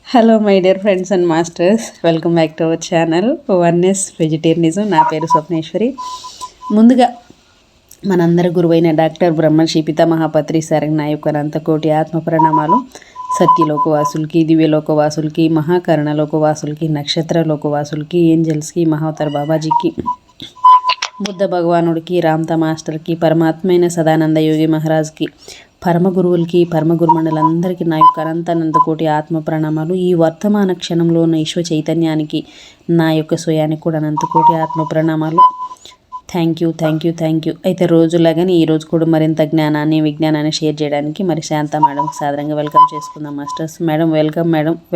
Hello my dear friends and masters, welcome back to our channel oneness vegetarianism. నా పేరు స్వప్నేశ్వరి. ముందుగా మనందరి గురువైన డాక్టర్ బ్రహ్మర్షి పితామహపత్రి సారంగ్ నా యొక్క అనంతకోటి ఆత్మ ప్రణామాలు. సత్యలోకవాసులకి, దివ్యలోకవాసులకి, మహాకరణలోకవాసులకి, నక్షత్రలోకవాసులకి, ఏంజల్స్కి, మహావతార్ బాబాజీకి, బుద్ధ భగవానుడికి, రామ్తా మాస్టర్కి, పరమాత్మైన సదానంద యోగి మహారాజ్కి, పరమ గురువులకి, పరమ గురుమండలందరికీ నా యొక్క అనంతకోటి ఆత్మ ప్రణామాలు. ఈ వర్తమాన క్షణంలో ఉన్న ఈశ్వ చైతన్యానికి, నా యొక్క స్వయానికి కూడా అనంతకోటి ఆత్మ ప్రణామాలు. Thank you. అయితే రోజులాగానే ఈరోజు కూడా మరింత జ్ఞానాన్ని, విజ్ఞానాన్ని షేర్ చేయడానికి మరి శాంత మేడం సాధారణంగా వెల్కమ్ చేసుకుందాం masters. Madam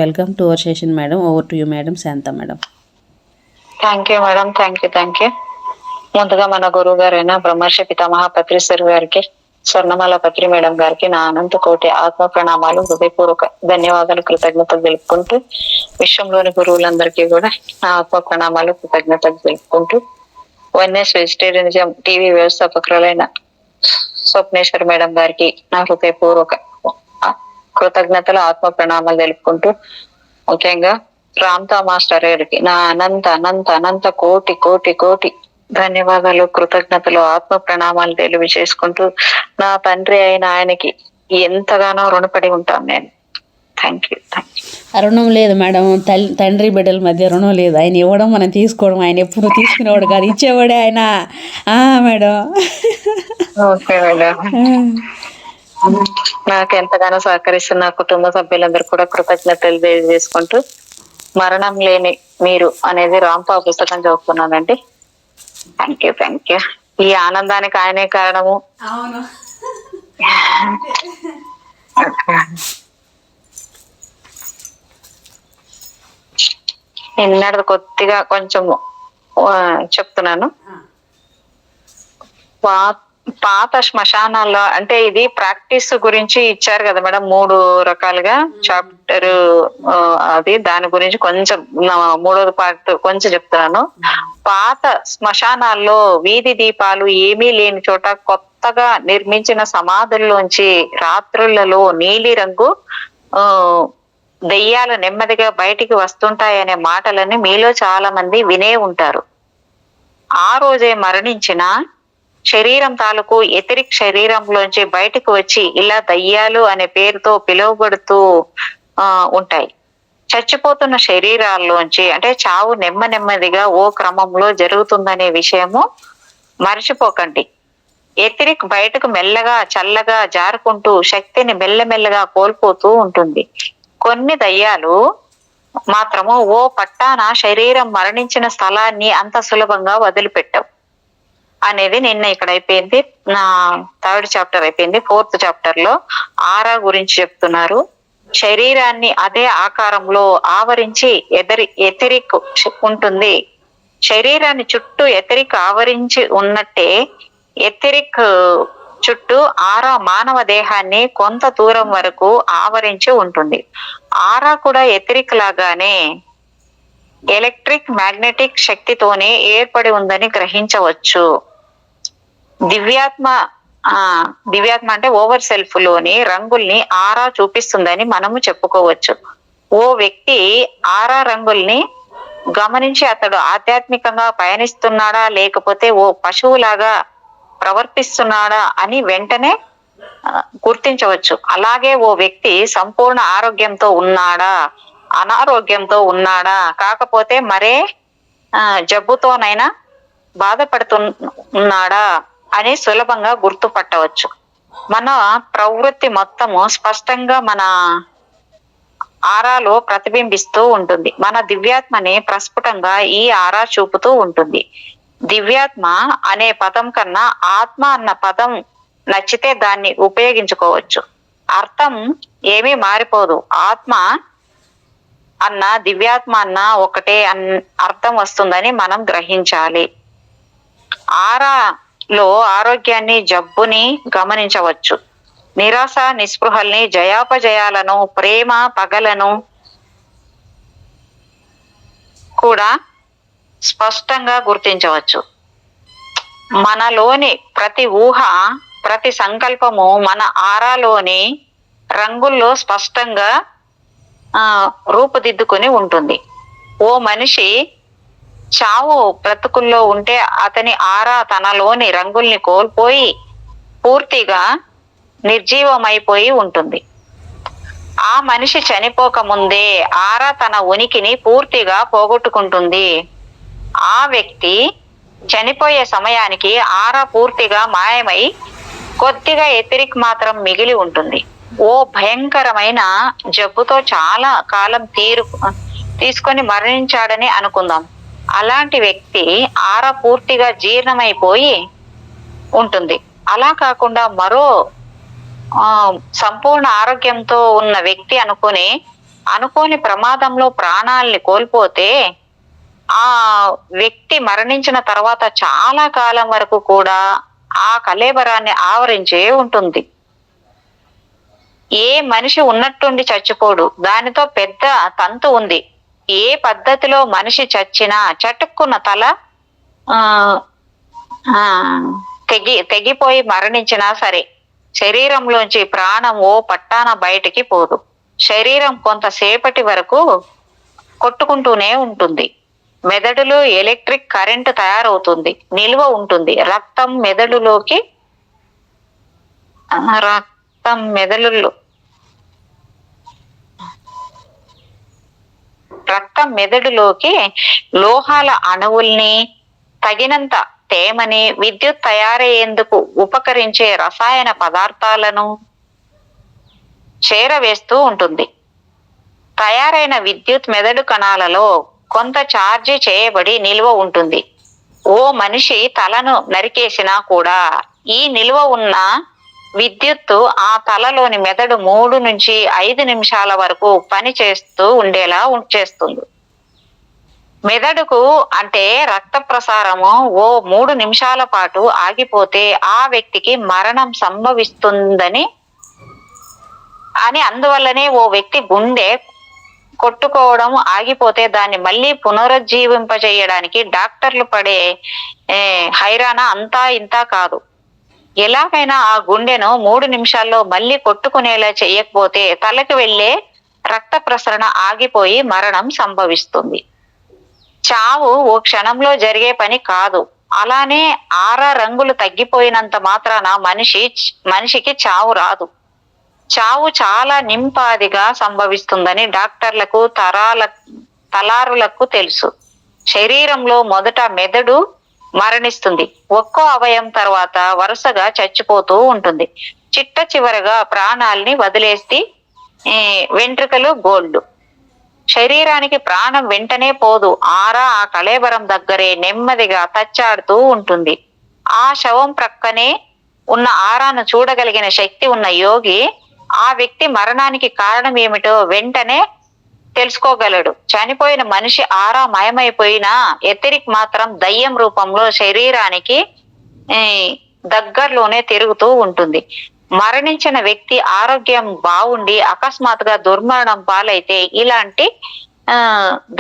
welcome to our session madam. Over to you madam. Shanta madam. Thank you madam. Thank you. ముందుగా మన గురువు గారైన బ్రహ్మర్షి పితామహపత్రి సార్ గారికి, స్వర్ణమాల పత్రి మేడం గారికి నా అనంత కోటి ఆత్మ ప్రణామాలు, హృదయపూర్వక ధన్యవాదాలు, కృతజ్ఞతలు తెలుపుకుంటూ, విశ్వంలోని గురువులందరికీ కూడా నా ఆత్మ ప్రణామాలు, కృతజ్ఞతలు తెలుపుకుంటూ, వన్నెస్ వెజిటేరియనిజం టీవీ వ్యవస్థాపకురాలైన స్వప్నేశ్వర్ మేడం గారికి నా హృదయపూర్వక కృతజ్ఞతలు, ఆత్మ ప్రణామాలు తెలుపుకుంటూ, ముఖ్యంగా రామ్తా మాస్టర్ గారికి నా అనంత కోటి కోటి కోటి ధన్యవాదాలు, కృతజ్ఞతలు, ఆత్మ ప్రణామాలు తెలియజేసుకుంటూ, నా తండ్రి అయిన ఆయనకి ఎంతగానో రుణపడి ఉంటాను నేను. Thank you. రుణం లేదు మేడం. తండ్రి బిడ్డల మధ్య రుణం లేదు. ఆయన ఇవ్వడం, మనం తీసుకోవడం. ఆయన ఎప్పుడు తీసుకునేవాడు కాదు, ఇచ్చేవాడే ఆయన. మేడం. Okay madam. నాకు ఎంతగానో సహకరిస్తున్న కుటుంబ సభ్యులందరూ కూడా కృతజ్ఞతలు తెలియజేసుకుంటూ, మరణం లేని మీరు అనేది రాంపా పుస్తకం చదువుతున్నానండి. Thank you. ఈ ఆనందానికి ఆయనే కారణము. అవును. నిన్నటిది కొద్దిగా కొంచెం చెప్తున్నాను. పాత శ్మశానాల్లో అంటే ఇది ప్రాక్టీస్ గురించి ఇచ్చారు కదా మేడం, 3 రకాలుగా చాప్టర్. అది దాని గురించి కొంచెం 3వ పార్ట్ కొంచెం చెప్తున్నాను. పాత శ్మశానాల్లో వీధి దీపాలు ఏమీ లేని చోట కొత్తగా నిర్మించిన సమాధుల్లోంచి రాత్రులలో నీలి రంగు దెయ్యాలు నెమ్మదిగా బయటికి వస్తుంటాయనే మాటలని మీలో చాలా మంది వినే ఉంటారు. ఆ రోజే మరణించిన శరీరం తాలూకు ఎతిరిక్ శరీరంలోంచి బయటకు వచ్చి ఇలా దయ్యాలు అనే పేరుతో పిలువబడుతూ ఉంటాయి. చచ్చిపోతున్న శరీరాల్లోంచి అంటే చావు నెమ్మదిగా ఓ క్రమంలో జరుగుతుందనే విషయము మర్చిపోకండి. ఎతిరిక్ బయటకు మెల్లగా చల్లగా జారుకుంటూ శక్తిని మెల్లమెల్లగా కోల్పోతూ ఉంటుంది. కొన్ని దయ్యాలు మాత్రము ఓ పట్టాన శరీరం మరణించిన స్థలాన్ని అంత సులభంగా వదిలిపెట్టవు అనేది నిన్న ఇక్కడ అయిపోయింది. నా 3rd చాప్టర్ అయిపోయింది. 4th చాప్టర్ లో ఆరా గురించి చెప్తున్నారు. శరీరాన్ని అదే ఆకారంలో ఆవరించి ఎతిరిక్ ఉంటుంది. శరీరాన్ని చుట్టూ ఎతిరిక్ ఆవరించి ఉన్నట్టే ఎతిరిక్ చుట్టూ ఆరా మానవ దేహాన్ని కొంత దూరం వరకు ఆవరించి ఉంటుంది. ఆరా కూడా ఎతిరిక్ లాగానే ఎలక్ట్రిక్ మ్యాగ్నెటిక్ శక్తితోనే ఏర్పడి ఉందని గ్రహించవచ్చు. దివ్యాత్మ అంటే ఓవర్ సెల్ఫ్ లోని రంగుల్ని ఆరా చూపిస్తుందని మనము చెప్పుకోవచ్చు. ఓ వ్యక్తి ఆరా రంగుల్ని గమనించి అతడు ఆధ్యాత్మికంగా పయనిస్తున్నాడా లేకపోతే ఓ పశువులాగా ప్రవర్తిస్తున్నాడా అని వెంటనే గుర్తించవచ్చు. అలాగే ఓ వ్యక్తి సంపూర్ణ ఆరోగ్యంతో ఉన్నాడా, అనారోగ్యంతో ఉన్నాడా, కాకపోతే మరే జబ్బుతోనైనా బాధపడుతున్నాడా అని సులభంగా గుర్తుపట్టవచ్చు. మన ప్రవృత్తి మొత్తము స్పష్టంగా మన ఆరాలో ప్రతిబింబిస్తూ ఉంటుంది. మన దివ్యాత్మని ప్రస్ఫుటంగా ఈ ఆరా చూపుతూ ఉంటుంది. దివ్యాత్మ అనే పదం కన్నా ఆత్మ అన్న పదం నచ్చితే దాన్ని ఉపయోగించుకోవచ్చు. అర్థం ఏమీ మారిపోదు. ఆత్మ అన్న దివ్యాత్మ అన్న ఒకటే అర్థం వస్తుందని మనం గ్రహించాలి. ఆరాలో ఆరోగ్యాన్ని, జబ్బుని గమనించవచ్చు. నిరాశ నిస్పృహల్ని, జయాపజయాలను, ప్రేమ పగలను కూడా స్పష్టంగా గుర్తించవచ్చు. మనలోని ప్రతి ఊహ, ప్రతి సంకల్పము మన ఆరాలోని రంగుల్లో స్పష్టంగా రూపుదిద్దుకొని ఉంటుంది. ఓ మనిషి చావు బ్రతుకుల్లో ఉంటే అతని ఆరా తనలోని రంగుల్ని కోల్పోయి పూర్తిగా నిర్జీవమైపోయి ఉంటుంది. ఆ మనిషి చనిపోక ముందే ఆరా తన ఉనికిని పూర్తిగా పోగొట్టుకుంటుంది. ఆ వ్యక్తి చనిపోయే సమయానికి ఆరా పూర్తిగా మాయమై కొద్దిగా ఎథరిక్ మాత్రం మిగిలి ఉంటుంది. ఓ భయంకరమైన జబ్బుతో చాలా కాలం తీసుకొని మరణించాడని అనుకుందాం. అలాంటి వ్యక్తి ఆరా పూర్తిగా జీర్ణమైపోయి ఉంటుంది. అలా కాకుండా మరో సంపూర్ణ ఆరోగ్యంతో ఉన్న వ్యక్తి అనుకోని ప్రమాదంలో ప్రాణాలని కోల్పోతే ఆ వ్యక్తి మరణించిన తర్వాత చాలా కాలం వరకు కూడా ఆ కళేబరాన్ని ఆవరించే ఉంటుంది. ఏ మనిషి ఉన్నట్టుండి చచ్చిపోడు, దానితో పెద్ద తంతు ఉంది. ఏ పద్ధతిలో మనిషి చచ్చినా చటుక్కున్న తల తెగిపోయి మరణించినా సరే శరీరంలోంచి ప్రాణం ఓ పట్టాన బయటికి పోదు. శరీరం కొంతసేపటి వరకు కొట్టుకుంటూనే ఉంటుంది. మెదడులో ఎలక్ట్రిక్ కరెంటు తయారవుతుంది, నిల్వ ఉంటుంది. రక్తం మెదడులోకి లోహాల అణువుల్ని, తగినంత తేమని, విద్యుత్ తయారయ్యేందుకు ఉపకరించే రసాయన పదార్థాలను చేరవేస్తూ ఉంటుంది. తయారైన విద్యుత్ మెదడు కణాలలో కొంత ఛార్జీ చేయబడి నిల్వ ఉంటుంది. ఓ మనిషి తలను నరికేసినా కూడా ఈ నిల్వ ఉన్న విద్యుత్తు ఆ తలలోని మెదడు 3 నుంచి 5 నిమిషాల వరకు పని చేస్తూ ఉండేలా చేస్తుంది. మెదడుకు అంటే రక్త ప్రసారము ఓ 3 నిమిషాల పాటు ఆగిపోతే ఆ వ్యక్తికి మరణం సంభవిస్తుందని అందువల్లనే ఓ వ్యక్తి గుండె కొట్టుకోవడం ఆగిపోతే దాన్ని మళ్ళీ పునరుజ్జీవింపజేయడానికి డాక్టర్లు పడే హైరాణ అంతా ఇంతా కాదు. ఎలాగైనా ఆ గుండెను 3 నిమిషాల్లో మళ్ళీ కొట్టుకునేలా చేయకపోతే తలకు వెళ్లే రక్త ప్రసరణ ఆగిపోయి మరణం సంభవిస్తుంది. చావు ఓ క్షణంలో జరిగే పని కాదు. అలానే ఆరా రంగులు తగ్గిపోయినంత మాత్రాన మనిషికి చావు రాదు. చావు చాలా నింపాదిగా సంభవిస్తుందని డాక్టర్లకు తలారులకు తెలుసు. శరీరంలో మొదట మెదడు మరణిస్తుంది. ఒక్కో అవయం తర్వాత వరుసగా చచ్చిపోతూ ఉంటుంది. చిట్ట చివరగా ప్రాణాల్ని వదిలేసి వెంట్రుకలు గోళ్ళు. శరీరానికి ప్రాణం వెంటనే పోదు. ఆరా ఆ కళేబరం దగ్గరే నెమ్మదిగా తచ్చాడుతూ ఉంటుంది. ఆ శవం ప్రక్కనే ఉన్న ఆరాను చూడగలిగిన శక్తి ఉన్న యోగి ఆ వ్యక్తి మరణానికి కారణం ఏమిటో వెంటనే తెలుసుకోగలడు. చనిపోయిన మనిషి ఆరా మయమైపోయినా ఎథరిక్ మాత్రం దయ్యం రూపంలో శరీరానికి దగ్గరలోనే తిరుగుతూ ఉంటుంది. మరణించిన వ్యక్తి ఆరోగ్యం బాగుండి అకస్మాత్తుగా దుర్మరణం పాలైతే ఇలాంటి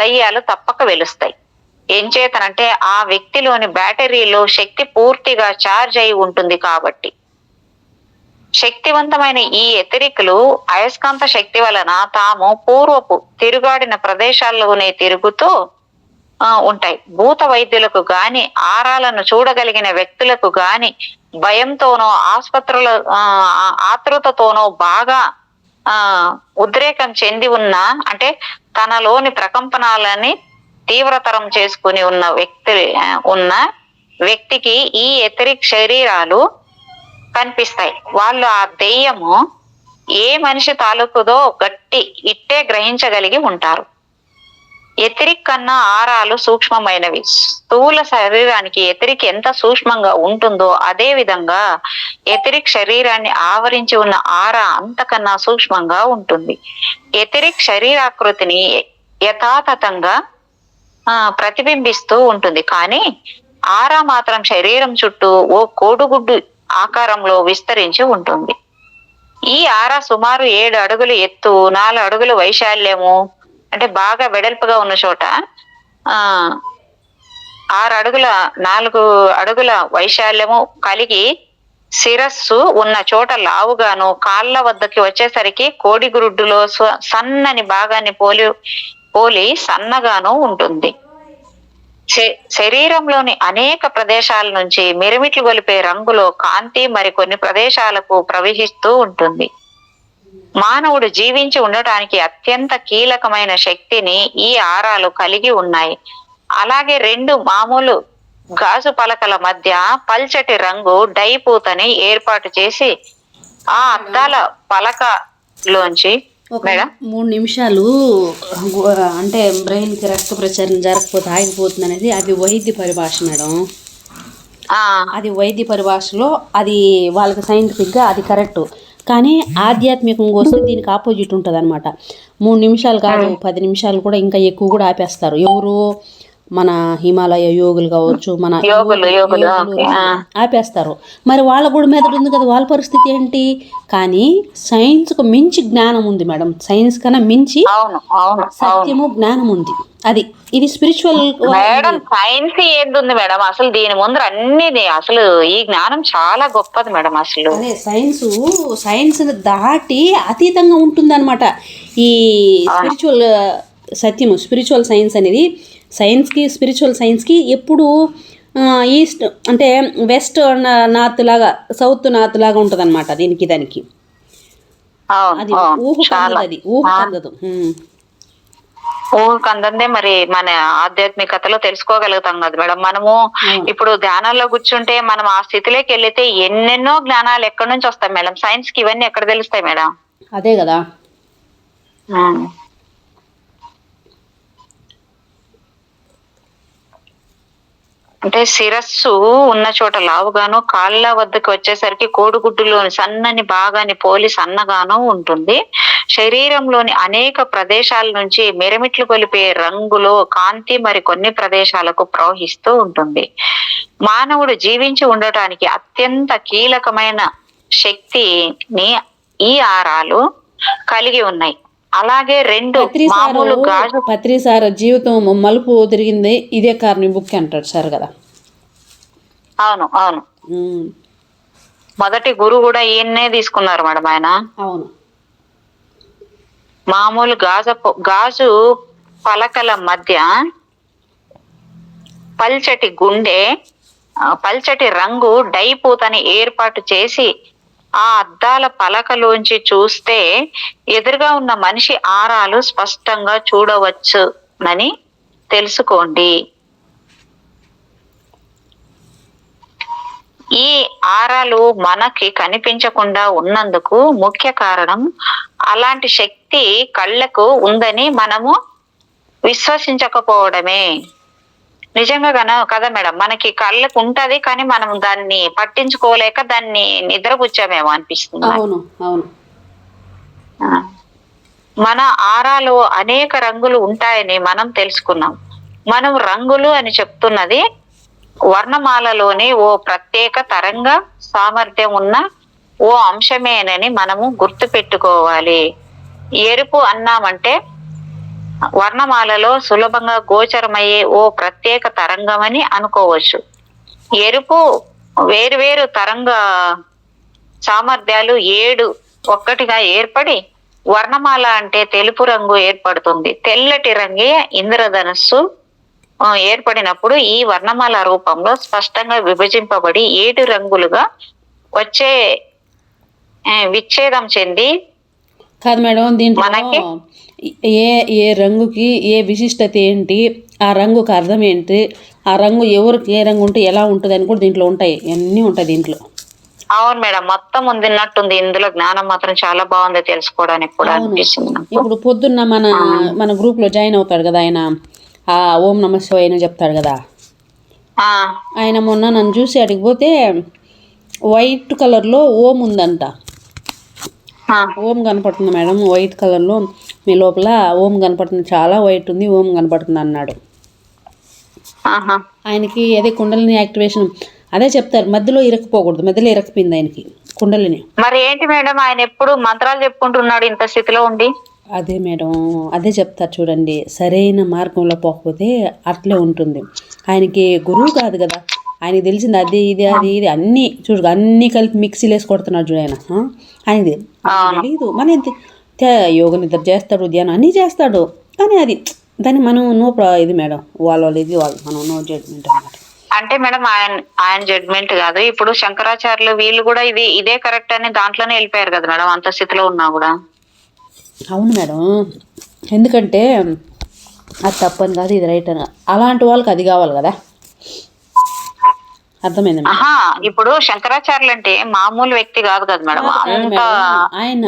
దయ్యాలు తప్పక వెలుస్తాయి. ఏం చేతనంటే ఆ వ్యక్తిలోని బ్యాటరీలో శక్తి పూర్తిగా ఛార్జ్ అయి ఉంటుంది కాబట్టి. శక్తివంతమైన ఈ ఎథరిక్లు అయస్కాంత శక్తి వలన తాము పూర్వపు తిరుగాడిన ప్రదేశాల్లోనే తిరుగుతూ ఉంటాయి. భూత వైద్యులకు గాని, ఆరాలను చూడగలిగిన వ్యక్తులకు గాని భయంతోనో ఆతృతతోనో బాగా ఉద్రేకం చెంది అంటే తనలోని ప్రకంపనాలని తీవ్రతరం చేసుకుని ఉన్న వ్యక్తికి ఈ ఎథరిక్ శరీరాలు కనిపిస్తాయి. వాళ్ళు ఆ దెయ్యము ఏ మనిషి తాలూకుదో ఇట్టే గ్రహించగలిగి ఉంటారు. ఎథరిక్ కన్నా ఆరాలు సూక్ష్మమైనవి. స్థూల శరీరానికి ఎథరిక్ ఎంత సూక్ష్మంగా ఉంటుందో అదే విధంగా ఎథరిక్ శరీరాన్ని ఆవరించి ఉన్న ఆరా అంతకన్నా సూక్ష్మంగా ఉంటుంది. ఎథరిక్ శరీరాకృతిని యథాతథంగా ప్రతిబింబిస్తూ ఉంటుంది. కానీ ఆరా మాత్రం శరీరం చుట్టూ ఓ కోడిగుడ్డు ఆకారంలో విస్తరించి ఉంటుంది. ఈ ఆరా సుమారు 7 అడుగులు ఎత్తు, 4 అడుగుల వైశాల్యము, అంటే బాగా వెడల్పుగా ఉన్న చోట 4 అడుగుల వైశాల్యము కలిగి శిరస్సు ఉన్న చోట లావుగాను, కాళ్ళ వద్దకి వచ్చేసరికి కోడిగురుడ్డులో సన్నని భాగాన్ని పోలి సన్నగాను ఉంటుంది. శరీరంలోని అనేక ప్రదేశాల నుంచి మిరుమిట్లు గొలిపే రంగులో కాంతి మరికొన్ని ప్రదేశాలకు ప్రవహిస్తూ ఉంటుంది. మానవుడు జీవించి ఉండటానికి అత్యంత కీలకమైన శక్తిని ఈ ఆరాలు కలిగి ఉన్నాయి. అలాగే రెండు మామూలు గాజు పలకల మధ్య పల్చటి రంగు డై పూతని ఏర్పాటు చేసి ఆ అద్దాల పలకలోంచి ఒక 3 నిమిషాలు అంటే బ్రెయిన్కి రక్త ప్రసరణ జరగకపోతే ఆగిపోతుంది అనేది అది వైద్య పరిభాష మేడం. అది వైద్య పరిభాషలో అది వాళ్ళకి సైంటిఫిక్గా అది కరెక్ట్. కానీ ఆధ్యాత్మికంగా వస్తే దీనికి ఆపోజిట్ ఉంటుంది అనమాట. 3 నిమిషాలు కాదు 10 నిమిషాలు కూడా ఇంకా ఎక్కువ కూడా ఆపేస్తారు. ఎవరు మన హిమాలయ యోగులు కావచ్చు, మన యోగులు ఆపేస్తారు. మరి వాళ్ళ కూడా మెదడు ఉంది కదా, వాళ్ళ పరిస్థితి ఏంటి? కానీ సైన్స్కు మించి జ్ఞానం ఉంది మేడం. సైన్స్ కన్నా మించి సత్యము జ్ఞానం ఉంది. అది ఇది స్పిరిచువల్ మేడం. సైన్స్ ఏంటుంది మేడం? అసలు దీని ముందర అన్ని అసలు ఈ జ్ఞానం చాలా గొప్పది మేడం. అసలు అదే సైన్స్ దాటి అతీతంగా ఉంటుంది అనమాట ఈ స్పిరిచువల్ సత్యము. స్పిరిచువల్ సైన్స్ అనేది సైన్స్కి స్పిరిచువల్ సైన్స్కి ఎప్పుడు ఈస్ట్ అంటే వెస్ట్ నార్త్ లాగా, సౌత్ నార్త్ లాగా ఉంటుంది అనమాట. దానికి అది ఊహకందదు. ఊహకందందే మరి మన ఆధ్యాత్మికతలో తెలుసుకోగలుగుతాం కదా మేడం. మనము ఇప్పుడు ధ్యానంలో కూర్చుంటే మనం ఆ స్థితిలోకి వెళ్తే ఎన్నెన్నో జ్ఞానాలు ఎక్కడి నుంచి వస్తాయి మేడం? సైన్స్ కి ఇవన్నీ ఎక్కడ తెలుస్తాయి మేడం? అదే కదా. అంటే శిరస్సు ఉన్న చోట లావుగాను, కాళ్ళ వద్దకు వచ్చేసరికి కోడిగుడ్డులోని సన్నని భాగాన్ని పోలి సన్నగాను ఉంటుంది. శరీరంలోని అనేక ప్రదేశాల నుంచి మిరమిట్లు కొలిపే రంగులో కాంతి మరి కొన్ని ప్రదేశాలకు ప్రవహిస్తూ ఉంటుంది. మానవుడు జీవించి ఉండటానికి అత్యంత కీలకమైన శక్తిని ఈ ఆరాలు కలిగి ఉన్నాయి. అలాగే రెండు మామూలు గాజు పత్రి సార్ జీవితం మలుపు తిరిగింది ఇదే కారణం బుక్ అంటాడు సార్ కదా. అవును. మొదటి గురువు కూడా ఈయన్నే తీసుకున్నారు మేడం ఆయన. అవును. మామూలు గాజు పలకల మధ్య పల్చటి రంగు డై పూతని ఏర్పాటు చేసి ఆ అద్దాల పలకలోంచి చూస్తే ఎదురుగా ఉన్న మనిషి ఆరాలు స్పష్టంగా చూడవచ్చునని తెలుసుకోండి. ఈ ఆరాలు మనకి కనిపించకుండా ఉన్నందుకు ముఖ్య కారణం అలాంటి శక్తి కళ్ళకు ఉందని మనము విశ్వసించకపోవడమే. నిజంగా కదా మేడం, మనకి కళ్ళకు ఉంటది కానీ మనం దాన్ని పట్టించుకోలేక దాన్ని నిద్రపుచ్చామేమో అనిపిస్తుంది. అవును. మన ఆరాలో అనేక రంగులు ఉంటాయని మనం తెలుసుకున్నాం. మనం రంగులు అని చెప్తున్నది వర్ణమాలలోని ఓ ప్రత్యేక తరంగ సామర్థ్యం ఉన్న ఓ అంశమేనని మనము గుర్తు పెట్టుకోవాలి. ఎరుపు అన్నామంటే వర్ణమాలలో సులభంగా గోచరమయ్యే ఓ ప్రత్యేక తరంగమని అనుకోవచ్చు. ఎరుపు వేరువేరు తరంగ సామర్థ్యాలు 7 ఒక్కటిగా ఏర్పడి వర్ణమాల అంటే తెలుపు రంగు ఏర్పడుతుంది. తెల్లటి రంగే ఇంద్రధనస్సు ఏర్పడినప్పుడు ఈ వర్ణమాల రూపంలో స్పష్టంగా విభజింపబడి 7 రంగులుగా విచ్ఛేదం చెంది కాదు మేడం. దీంట్లో ఏ రంగుకి ఏ విశిష్టత ఏంటి, ఆ రంగుకి అర్థం ఏంటి, ఆ రంగు ఎవరికి ఏ రంగు ఉంటే ఎలా ఉంటుంది అని కూడా దీంట్లో ఉంటాయి. అన్నీ ఉంటాయి దీంట్లో. అవును మేడం, మొత్తం ఉందిన్నట్టుంది. ఇందులో జ్ఞానం మాత్రం చాలా బాగుంది తెలుసుకోవడానికి కూడా అనిపిస్తుంది. ఇప్పుడు పొద్దున్న మన గ్రూప్ లో జాయిన్ అవుతాడు కదా ఆయన, ఆ ఓం నమ శివాయ అని చెప్తాడు కదా. ఆయన మొన్న నన్ను చూసి అడిగిపోతే వైట్ కలర్లో ఓం ఉందంట. ఓం కనపడుతుంది మేడం వైట్ కలర్లో, మీ లోపల ఓం కనపడుతుంది, చాలా వైట్ ఉంది, ఓం కనపడుతుంది అన్నాడు. ఆయనకి అదే కుండలిని యాక్టివేషన్ అదే చెప్తారు, మధ్యలో ఇరకపోకూడదు. మధ్యలో ఇరకపోయింది ఆయనకి కుండలిని. మరి ఏంటి మేడం ఆయన ఎప్పుడు మంత్రాలు చెప్పుకుంటున్నాడు ఇంత స్థితిలో ఉండి? అదే మేడం, అదే చెప్తారు చూడండి, సరైన మార్గంలో పోకపోతే అట్లే ఉంటుంది. ఆయనకి గురువు కాదు కదా, ఆయనకి తెలిసింది అది ఇది అది ఇది అన్నీ చూడు అన్నీ కలిపి మిక్సీలు వేసి కొడుతున్నాడు చూడు ఆయన. ఆయనది తెలీదు. మన యోగ నిద్ర చేస్తాడు, ధ్యానం అన్నీ చేస్తాడు. కానీ అది దాన్ని మనం ఇది మేడం వాళ్ళు ఇది వాళ్ళు మనం నో జడ్జ్మెంట్ అనమాట. అంటే మేడం ఆయన జడ్మెంట్ కాదు. ఇప్పుడు శంకరాచార్యులు వీళ్ళు కూడా ఇదే కరెక్ట్ అని దాంట్లోనే వెళ్ళిపోయారు కదా మేడం, అంత స్థితిలో ఉన్నా కూడా. అవును మేడం, ఎందుకంటే అది తప్పని కాదు, ఇది రైట్ అని. అలాంటి వాళ్ళకి అది కావాలి కదా, అర్థమైంది. ఇప్పుడు శంకరాచార్యులు అంటే మామూలు వ్యక్తి కాదు కదా మేడం, అంత ఆయన.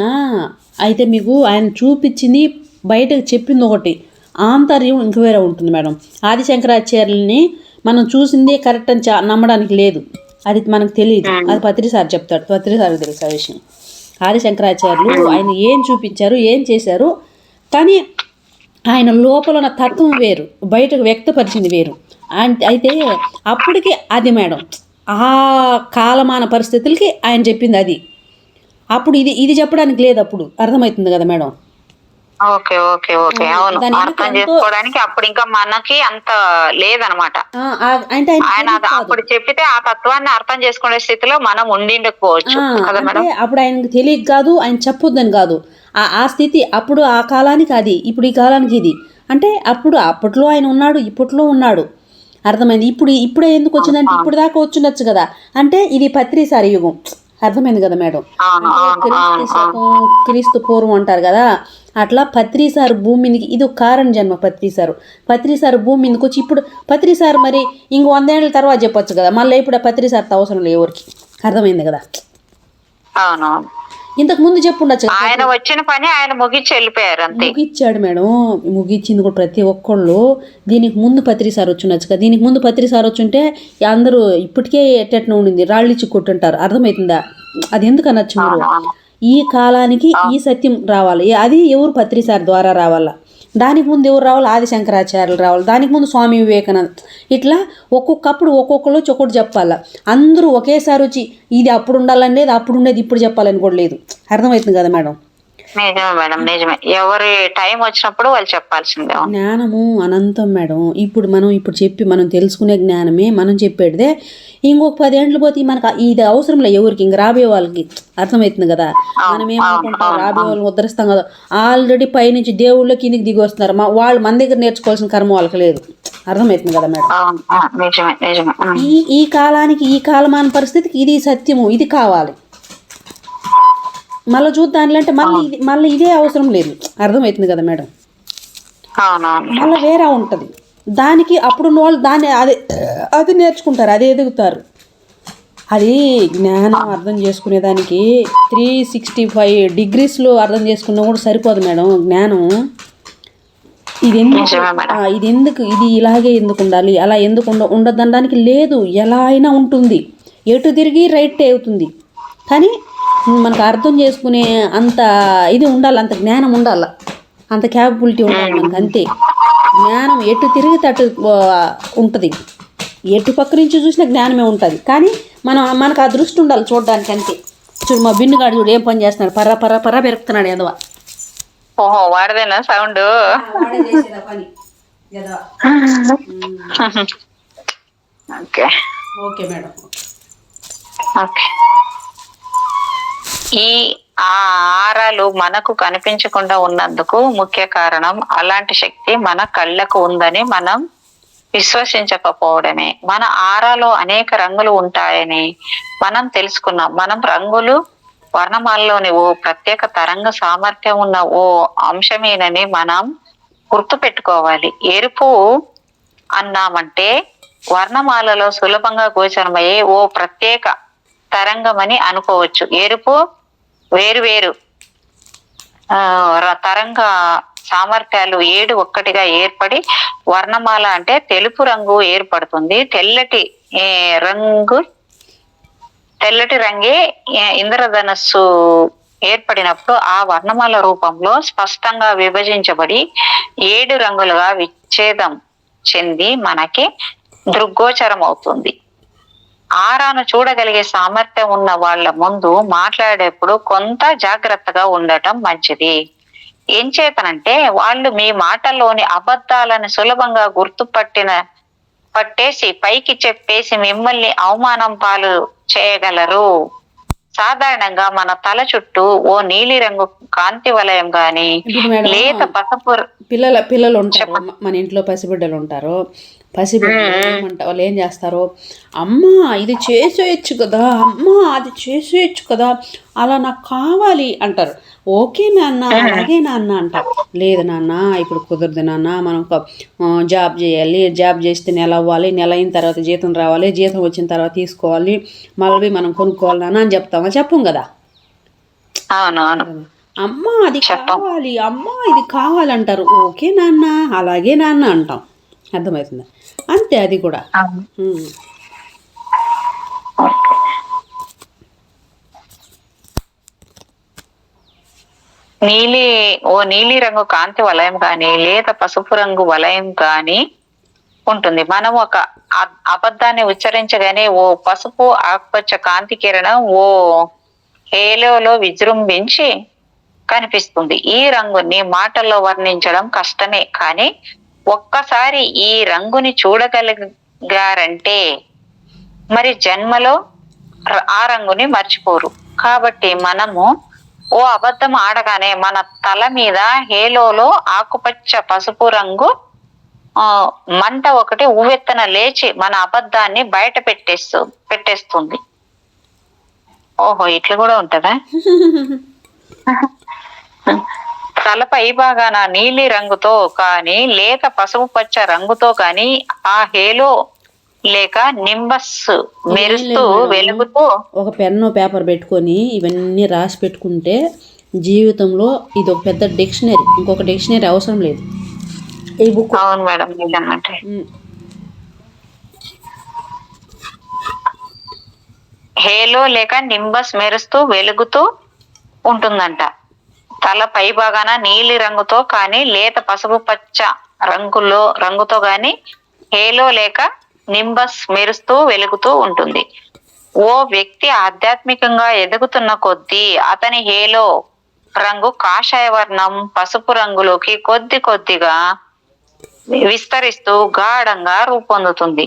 అయితే మీకు ఆయన చూపించింది బయటకు చెప్పింది ఒకటి, ఆంతర్యం ఇంక వేరే ఉంటుంది మేడం. ఆది శంకరాచార్యుల్ని మనం చూసిందే కరెక్ట్ అని నమ్మడానికి లేదు, అది మనకు తెలియదు. అది పత్రి సార్ చెప్తాడు, పత్రి సార్ తెలుసు ఆ విషయం. ఆది శంకరాచార్యులు ఆయన ఏం చూపించారు, ఏం చేశారు, కానీ ఆయన లోపల ఉన్న తత్వం వేరు, బయటకు వ్యక్తపరిచింది వేరు. అయితే అప్పటికి అది మేడం ఆ కాలమాన పరిస్థితులకి ఆయన చెప్పింది అది. అప్పుడు ఇది చెప్పడానికి లేదు, అప్పుడు అర్థమవుతుంది కదా మేడం. ఓకే ఓకే ఓకే అవును, అర్థం చేసుకోవడానికి అప్పుడు ఇంకా మనకి అంత లేదనమాట. అంటే ఆయన అప్పుడు చెప్పితే ఆ తత్వాన్ని అర్థం చేసుకునే స్థితిలో మనం ఉండిండకపోవచ్చు. అంటే అప్పుడు ఆయనకు తెలియక కాదు, ఆయన చెప్పొద్దని కాదు, ఆ స్థితి అప్పుడు ఆ కాలానికి అది, ఇప్పుడు ఈ కాలానికి ఇది. అంటే అప్పట్లో ఆయన ఉన్నాడు, ఇప్పట్లో ఉన్నాడు, అర్థమైంది. ఇప్పుడే ఎందుకు వచ్చిందంటే ఇప్పుడు దాకా వచ్చిండొచ్చు కదా, అంటే ఇది పత్రిసారి యుగం, అర్థమైంది కదా మేడం. క్రీస్తు పూర్వం అంటారు కదా, అట్లా పత్రిసారు భూమి మీదకి ఇది ఒక కారణ జన్మ. పత్రిసారు భూమి మీదకి వచ్చి ఇప్పుడు పత్రిసారు మరి ఇంక 100 ఏళ్ళ తర్వాత చెప్పొచ్చు కదా, మళ్ళీ ఇప్పుడు పత్రిసారితో అవసరం లేదు ఎవరికి, అర్థమైంది కదా. ఇంతకు ముందు చెప్పుండొచ్చు, ఆయన వచ్చిన పని ఆయన ముగిచ్చి వెళ్ళిపోయారు, అంతే. ముగిచ్చాడు మేడం, ముగిచ్చింది కూడా ప్రతి ఒక్కళ్ళు. దీనికి ముందు పత్రిసారి వచ్చిండొచ్చు కదా, దీనికి ముందు పత్రిసారి వచ్చుంటే అందరూ ఇప్పటికే ఎట్టెట్న ఉండింది, రాళ్ళిచ్చి కొట్టుంటారు, అర్థమవుతుందా. అది ఎందుకు అనొచ్చు మీరు, ఈ కాలానికి ఈ సత్యం రావాలి, అది ఎవరు పత్రిసారి ద్వారా రావాలా. దానికి ముందు ఎవరు రావాలి, ఆది శంకరాచార్యులు రావాలి, దానికి ముందు స్వామి వివేకానంద. ఇట్లా ఒక్కొక్కప్పుడు ఒక్కొక్కరు ఒక్కొక్కటి చెప్పాలా. అందరూ ఒకేసారి వచ్చి ఇది అప్పుడు ఉండాలని లేదు, అప్పుడు ఉండేది ఇప్పుడు చెప్పాలని కూడా లేదు, అర్థమవుతుంది కదా మేడం. నిజమే మేడం, నిజమే. ఎవరి టైం వచ్చినప్పుడు వాళ్ళు చెప్పాల్సిందే. జ్ఞానము అనంతం మేడం. ఇప్పుడు చెప్పి మనం తెలుసుకునే జ్ఞానమే మనం చెప్పేదే. ఇంకొక 10 ఏళ్ళు పోతే మనకు ఇది అవసరం లేదు ఎవరికి, ఇంక రాబోయే వాళ్ళకి, అర్థమవుతుంది కదా. మనం ఏమనుకుంటాం, రాబోయే వాళ్ళని ఉద్ధరిస్తాం కదా, ఆల్రెడీ పైనుంచి దేవుళ్ళ కిందికి దిగి వస్తున్నారు, వాళ్ళ మన దగ్గర నేర్చుకోవాల్సిన కర్మ వాళ్ళకి లేదు, అర్థమవుతుంది కదా మేడం. ఈ కాలానికి ఈ కాలమాన పరిస్థితికి ఇది సత్యము, ఇది కావాలి. మళ్ళీ చూద్దాం అంటే మళ్ళీ ఇదే అవసరం లేదు, అర్థమవుతుంది కదా మేడం. మళ్ళీ వేరే ఉంటుంది దానికి. అప్పుడు వాళ్ళు దాన్ని అది నేర్చుకుంటారు, అది ఎదుగుతారు. అది జ్ఞానం అర్థం చేసుకునేదానికి 365 degreesలో అర్థం చేసుకున్నా కూడా సరిపోదు మేడం జ్ఞానం. ఇది ఇలాగే ఎందుకు ఉండాలి, అలా ఎందుకు ఉండదనడానికి లేదు, ఎలా అయినా ఉంటుంది, ఎటు తిరిగి రైట్ అవుతుంది. కానీ మనకు అర్థం చేసుకునే అంత ఇది ఉండాలి, అంత జ్ఞానం ఉండాలి, అంత క్యాపబిలిటీ ఉండాలి మనకు, అంతే. జ్ఞానం ఎటు తిరిగితే అటు ఉంటుంది, ఎటు పక్క నుంచి చూసినా జ్ఞానమే ఉంటుంది. కానీ మనకు ఆ దృష్టి ఉండాలి చూడడానికి, అంతే. చూడు మా బిన్నుగాడు చూడు ఏం పని చేస్తున్నాడు, పర్రా పెరుగుతున్నాడు ఎదవా. ఓహో వాడదేనా సౌండ్? Okay madam. ఓకే. ఈ ఆరాలు మనకు కనిపించకుండా ఉన్నందుకు ముఖ్య కారణం అలాంటి శక్తి మన కళ్ళకు ఉందని మనం విశ్వసించకపోవడమే. మన ఆరాలో అనేక రంగులు ఉంటాయని మనం తెలుసుకున్నాం. మనం రంగులు వర్ణమాలలోని ఓ ప్రత్యేక తరంగ సామర్థ్యం ఉన్న ఓ అంశమేనని మనం గుర్తు పెట్టుకోవాలి. ఎరుపు అన్నామంటే వర్ణమాలలో సులభంగా గోచరమయ్యే ఓ ప్రత్యేక తరంగమని అనుకోవచ్చు. ఎరుపు వేరు తరంగ సామర్థ్యాలు 7 ఒక్కటిగా ఏర్పడి వర్ణమాల అంటే తెలుపు రంగు ఏర్పడుతుంది. తెల్లటి రంగే ఇంద్రధనస్సు ఏర్పడినప్పుడు ఆ వర్ణమాల రూపంలో స్పష్టంగా విభజించబడి 7 రంగులుగా విచ్ఛేదం చెంది మనకి దృగ్గోచరం అవుతుంది. ఆరాను చూడగలిగే సామర్థ్యం ఉన్న వాళ్ళ ముందు మాట్లాడేప్పుడు కొంత జాగ్రత్తగా ఉండటం మంచిది. ఏం చేతనంటే వాళ్ళు మీ మాటల్లోని అబద్ధాలను సులభంగా పట్టేసి పైకి చెప్పేసి మిమ్మల్ని అవమానం పాలు చేయగలరు. సాధారణంగా మన తల చుట్టూ ఓ నీలిరంగు కాంతి వలయం గాని ఇప్పుడు మేడం లేత పసుపు పిల్లలు ఉంటారు, చెప్పండి. మన ఇంట్లో పసిబిడ్డలు ఉంటారు. పసిబిడ్డలు వాళ్ళు ఏం చేస్తారు, అమ్మ ఇది చేసేయచ్చు కదా, అమ్మ అది చేసేయచ్చు కదా, అలా నాకు కావాలి అంటారు. ఓకే నాన్న, అలాగే నాన్న అంటారు. లేదు నాన్న ఇప్పుడు కుదరదు నాన్న, మనం ఒక జాబ్ చేయాలి, జాబ్ చేస్తే నెల అవ్వాలి, నెల అయిన తర్వాత జీతం రావాలి, జీతం వచ్చిన తర్వాత తీసుకోవాలి, మళ్ళీ మనం కొనుక్కోవాలి నాన్న అని చెప్తామా? చెప్పం కదా. అవునవును, అమ్మ అది చెప్పం. కావాలి, అమ్మ ఇది కావాలంటారు. ఓకే నాన్న, అలాగే నాన్న అంటాం. అర్థమవుతుంది అంతే. అది కూడా అవును. ఉమ్. నీలి రంగు కాంతి వలయం కానీ లేత పసుపు రంగు వలయం కానీ ఉంటుంది. మనం ఒక అబద్ధాన్ని ఉచ్చరించగానే ఓ పసుపు ఆకుపచ్చ కాంతి కిరణం ఓ హేలోలో విజృంభించి కనిపిస్తుంది. ఈ రంగుని మాటల్లో వర్ణించడం కష్టమే, కానీ ఒక్కసారి ఈ రంగుని చూడగలిగారంటే మరి జన్మలో ఆ రంగుని మర్చిపోరు. కాబట్టి మనము ఓ అబద్ధం ఆడగానే మన తల మీద హేలోలో ఆకుపచ్చ పసుపు రంగు మంట ఒకటి ఉవ్వెత్తన లేచి మన అబద్ధాన్ని బయట పెట్టేస్తుంది. ఓహో, ఇట్లా కూడా ఉంటదా? తల పై భాగాన నీలి రంగుతో కానీ లేక పసుపు పచ్చ రంగుతో కానీ ఆ హేలో లేక నింబస్ మెరుస్తూ వెలుగుతూ ఒక పెన్ను పేపర్ పెట్టుకొని ఇవన్నీ రాసి పెట్టుకుంటే జీవితంలో ఇది ఒక పెద్ద డిక్షనరీ, ఇంకొక డిక్షనరీ అవసరం లేదు. ఈ బుక్. అవును మేడం, నిజమంటే హేలో లేక నింబస్ మెరుస్తూ వెలుగుతూ ఉంటుందంట. తల పై భాగాన నీలి రంగుతో కానీ లేత పసుపు పచ్చ రంగుతో గాని హేలో లేక నింబస్ మెరుస్తూ వెలుగుతూ ఉంటుంది. ఓ వ్యక్తి ఆధ్యాత్మికంగా ఎదుగుతున్న కొద్దీ అతని హేలో రంగు కాషాయ వర్ణం పసుపు రంగులోకి కొద్దిగా విస్తరిస్తూ గాఢంగా రూపొందుతుంది.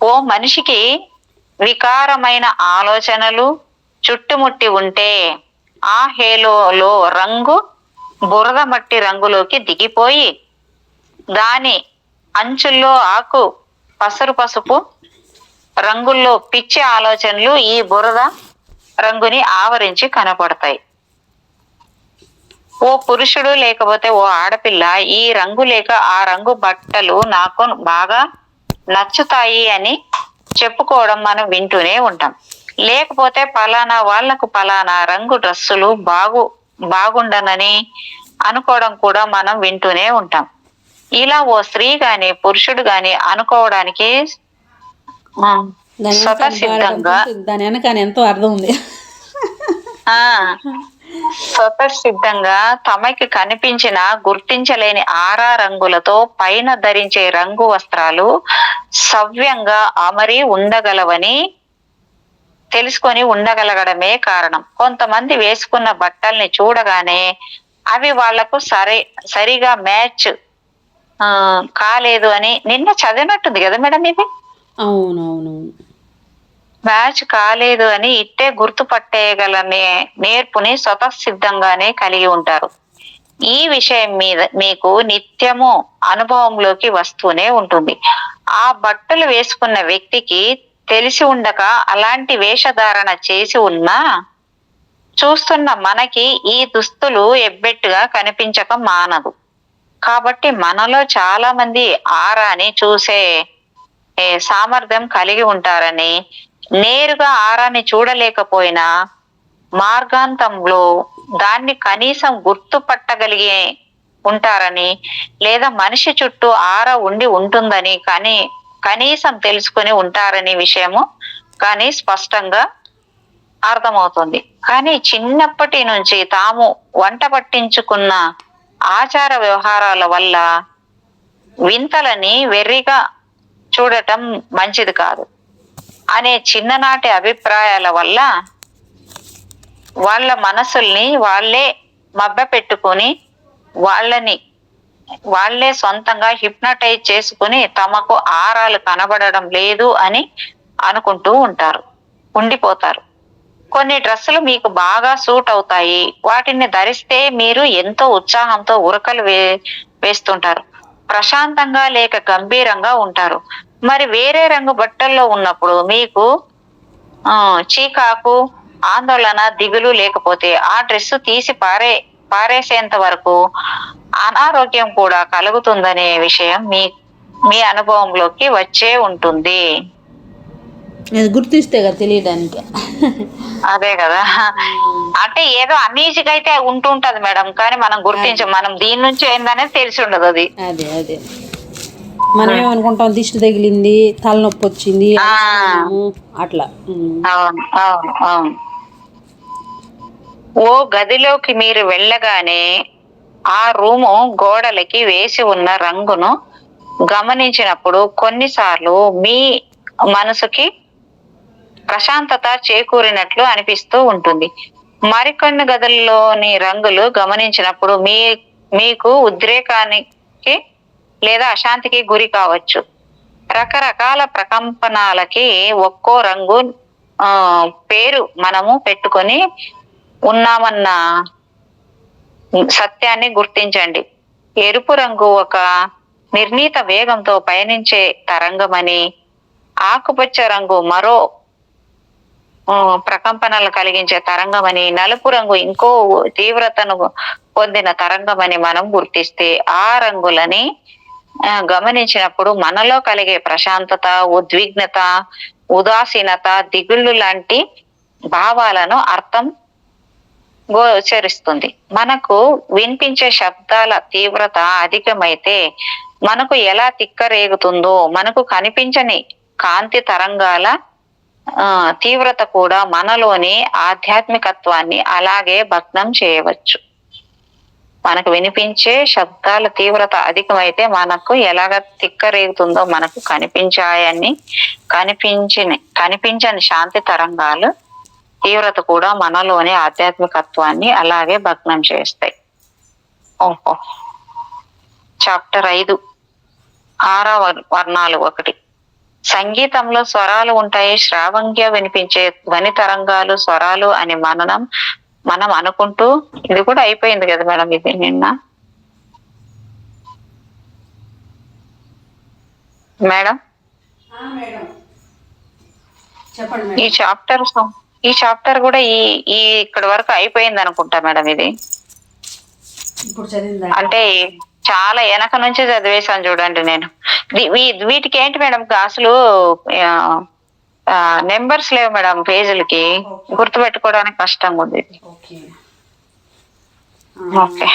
ఓ మనిషికి వికారమైన ఆలోచనలు చుట్టుముట్టి ఉంటే ఆ హేలోలో రంగు బురద మట్టి రంగులోకి దిగిపోయి దాని అంచుల్లో ఆకు పసుపు రంగుల్లో పిచ్చి ఆలోచనలు ఈ బురద రంగుని ఆవరించి కనపడతాయి. ఓ పురుషుడు లేకపోతే ఓ ఆడపిల్ల ఈ రంగు లేక ఆ రంగు బట్టలు నాకు బాగా నచ్చుతాయి అని చెప్పుకోవడం మనం వింటూనే ఉంటాం. లేకపోతే పలానా వాళ్లకు పలానా రంగు డ్రెస్సులు బాగుండనని అనుకోవడం కూడా మనం వింటూనే ఉంటాం. ఇలా ఓ స్త్రీ గాని పురుషుడు గాని అనుకోవడానికి స్వతసిద్ధంగా దాని వెనక ఎంతో అర్థం ఉంది. స్వతసిద్ధంగా తమకి కనిపించిన గుర్తించలేని ఆరా రంగులతో పైన ధరించే రంగు వస్త్రాలు సవ్యంగా అమరి ఉండగలవని తెలుసుకొని ఉండగలగడమే కారణం. కొంతమంది వేసుకున్న బట్టల్ని చూడగానే అవి వాళ్లకు సరిగా మ్యాచ్ కాలేదు అని నిన్న చదివినట్టుంది కదా మేడం ఇది. అవునవును, మ్యాచ్ కాలేదు అని ఇట్టే గుర్తుపట్టేయగల నేర్పుని స్వతసిద్ధంగానే కలిగి ఉంటారు. ఈ విషయం మీద మీకు నిత్యము అనుభవంలోకి వస్తూనే ఉంటుంది. ఆ బట్టలు వేసుకున్న వ్యక్తికి తెలిసి ఉండక అలాంటి వేషధారణ చేసి ఉన్నా చూస్తున్న మనకి ఈ దుస్తులు ఎబ్బెట్టుగా కనిపించక మానదు. కాబట్టి మనలో చాలా మంది ఆరాని చూసే సామర్థ్యం కలిగి ఉంటారని, నేరుగా ఆరాన్ని చూడలేకపోయినా మార్గాంతంలో దాన్ని కనీసం గుర్తుపట్టగలిగే ఉంటారని, లేదా మనిషి చుట్టూ ఆరా ఉంటుందని కానీ కనీసం తెలుసుకుని ఉంటారని విషయము కానీ స్పష్టంగా అర్థమవుతుంది. కానీ చిన్నప్పటి నుంచి తాము వంట పట్టించుకున్న ఆచార వ్యవహారాల వల్ల వింతలని వెర్రిగా చూడటం మంచిది కాదు అనే చిన్ననాటి అభిప్రాయాల వల్ల వాళ్ళ మనసుల్ని వాళ్ళే మభ్య పెట్టుకొని వాళ్ళని వాళ్ళే సొంతంగా హిప్నటైజ్ చేసుకుని తమకు ఆరాలు కనబడడం లేదు అని అనుకుంటూ ఉండిపోతారు. కొన్ని డ్రెస్సులు మీకు బాగా సూట్ అవుతాయి. వాటిని ధరిస్తే మీరు ఎంతో ఉత్సాహంతో ఉరకలు వేస్తుంటారు. ప్రశాంతంగా లేక గంభీరంగా ఉంటారు. మరి వేరే రంగు బట్టల్లో ఉన్నప్పుడు మీకు చీకాకు, ఆందోళన, దిగులు లేకపోతే ఆ డ్రెస్ తీసి పారేసేంత వరకు అనారోగ్యం కూడా కలుగుతుందనే విషయం మీ అనుభవంలోకి వచ్చే ఉంటుంది. అది గుర్తిస్తే కదా తెలియడానికి. అదే కదా, అంటే ఏదో అన్ఈజీగా అయితే ఉంటుంటది మేడం, కానీ మనం గుర్తించం. మనం దీని నుంచి ఏందనేది తెలిసి ఉండదు. అది అదే మనం ఏమనుకుంటాం, దిష్టి తగిలింది, తలనొప్పి వచ్చింది అట్లా. అవును అవును అవును. ఓ గదిలోకి మీరు వెళ్ళగానే ఆ రూము గోడలకి వేసి ఉన్న రంగును గమనించినప్పుడు కొన్నిసార్లు మీ మనసుకి ప్రశాంతత చేకూరినట్లు అనిపిస్తూ ఉంటుంది. మరికొన్ని గదుల్లోని రంగులు గమనించినప్పుడు మీకు ఉద్రేకానికి లేదా అశాంతికి గురి కావచ్చు. రకరకాల ప్రకంపనాలకి ఒక్కో రంగు పేరు మనము పెట్టుకొని ఉన్నామన్న సత్యాన్ని గుర్తించండి. ఎరుపు రంగు ఒక నిర్ణీత వేగంతో పయనించే తరంగమని, ఆకుపచ్చ రంగు మరో ప్రకంపనలు కలిగించే తరంగమని, నలుపు రంగు ఇంకో తీవ్రతను పొందిన తరంగమని మనం గుర్తిస్తే ఆ రంగులని గమనించినప్పుడు మనలో కలిగే ప్రశాంతత, ఉద్విగ్నత, ఉదాసీనత, దిగుళ్ళు లాంటి భావాలను అర్థం గోచరిస్తుంది. మనకు వినిపించే శబ్దాల తీవ్రత అధికమైతే మనకు ఎలా తిక్కరేగుతుందో మనకు కనిపించని కాంతి తరంగాల తీవ్రత కూడా మనలోని ఆధ్యాత్మికత్వాన్ని అలాగే భగ్నం చేయవచ్చు. మనకు వినిపించే శబ్దాల తీవ్రత అధికమైతే మనకు ఎలాగ తిక్కరేగుతుందో మనకు కనిపించని శాంతి తరంగాలు తీవ్రత కూడా మనలోని ఆధ్యాత్మికత్వాన్ని అలాగే భగ్నం చేస్తాయి. ఓహో. చాప్టర్ 5 6 వర్ణాలు 1. సంగీతంలో స్వరాలు ఉంటాయి. శ్రావంగా వినిపించే ధ్వని తరంగాలు స్వరాలు అని మనం అనుకుంటూ, ఇది కూడా అయిపోయింది కదా మేడం, ఇది నిన్న మేడం. ఈ చాప్టర్ కూడా ఈ ఇక్కడ వరకు అయిపోయింది అనుకుంటా మేడం. ఇది అంటే చాలా వెనక నుంచి చదివేశాను చూడండి నేను. వీటికి ఏంటి మేడం, అసలు నెంబర్స్ లేవు మేడం పేజీలకి, గుర్తుపెట్టుకోవడానికి కష్టంగా ఉంది. ఓకే.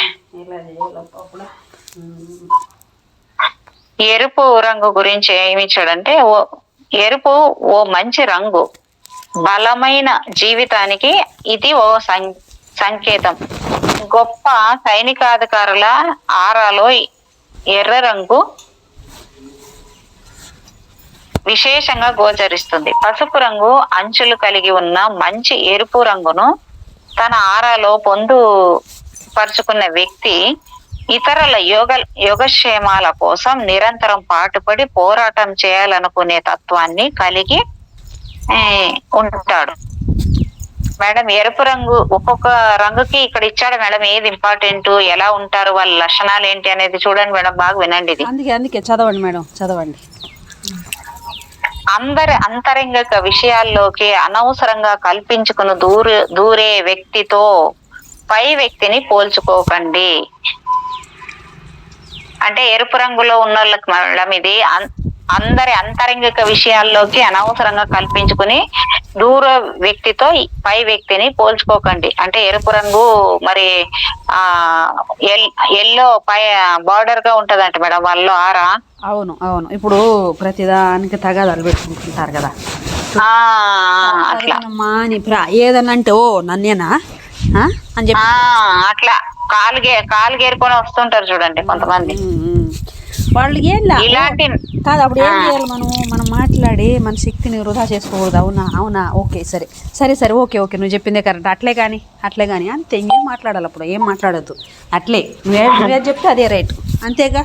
ఎరుపు రంగు గురించి ఏమి ఇచ్చాడంటే, ఎరుపు ఓ మంచి రంగు, బలమైన జీవితానికి ఇది ఓ సంకేతం. గొప్ప సైనికాధికారుల ఆరాలో ఎర్ర రంగు విశేషంగా గోచరిస్తుంది. పసుపు రంగు అంచులు కలిగి ఉన్న మంచి ఎరుపు రంగును తన ఆరాలో పొందుపరుచుకున్న వ్యక్తి ఇతరుల యోగక్షేమాల కోసం నిరంతరం పాటుపడి పోరాటం చేయాలనుకునే తత్వాన్ని కలిగి ఉంటాడు. మేడం, ఎరుపు రంగు ఒక్కొక్క రంగుకి ఇక్కడ ఇచ్చాడు మేడం, ఏది ఇంపార్టెంట్, ఎలా ఉంటారు, వాళ్ళ లక్షణాలు ఏంటి అనేది చూడండి మేడం, బాగా వినండి. ఇది అందుకే చదవండి మేడం, చదవండి. అందరి అంతరంగిక విషయాల్లోకి అనవసరంగా కల్పించుకుని దూరే వ్యక్తితో పై వ్యక్తిని పోల్చుకోకండి. అంటే ఎరుపు రంగులో ఉన్న వాళ్ళకి మేడం ఇది అందరి అంతరంగిక విషయాల్లోకి అనవసరంగా కల్పించుకుని దూర వ్యక్తితో పై వ్యక్తిని పోల్చుకోకండి. అంటే ఎరుపు రంగు మరి ఎల్లో పై బార్డర్ గా ఉంటదంట మేడం వాళ్ళు ఆరా. అవును అవును. ఇప్పుడు ప్రతిదానికి తగాదాలు పెట్టుకుంటుంటారు కదా అట్లా. ఏదన్నా అంటే ఓ నన్నేనా అని చెప్పి అట్లా కాలు గేరుకొని వస్తుంటారు చూడండి కొంతమంది. వాళ్ళు ఏం ఇలాంటి కాదు. అప్పుడు ఏం చేయాలి మనం మాట్లాడి మన శక్తిని వృధా చేసుకోకూడదు. అవునా అవునా, ఓకే సరే సరే సరే, ఓకే ఓకే, నువ్వు చెప్పిందే కరెక్ట్, అట్లే కానీ అంతే. ఇంకేం మాట్లాడాలి, అప్పుడు ఏం మాట్లాడద్దు. అట్లే నువ్వే చెప్తే అదే రైట్, అంతేగా,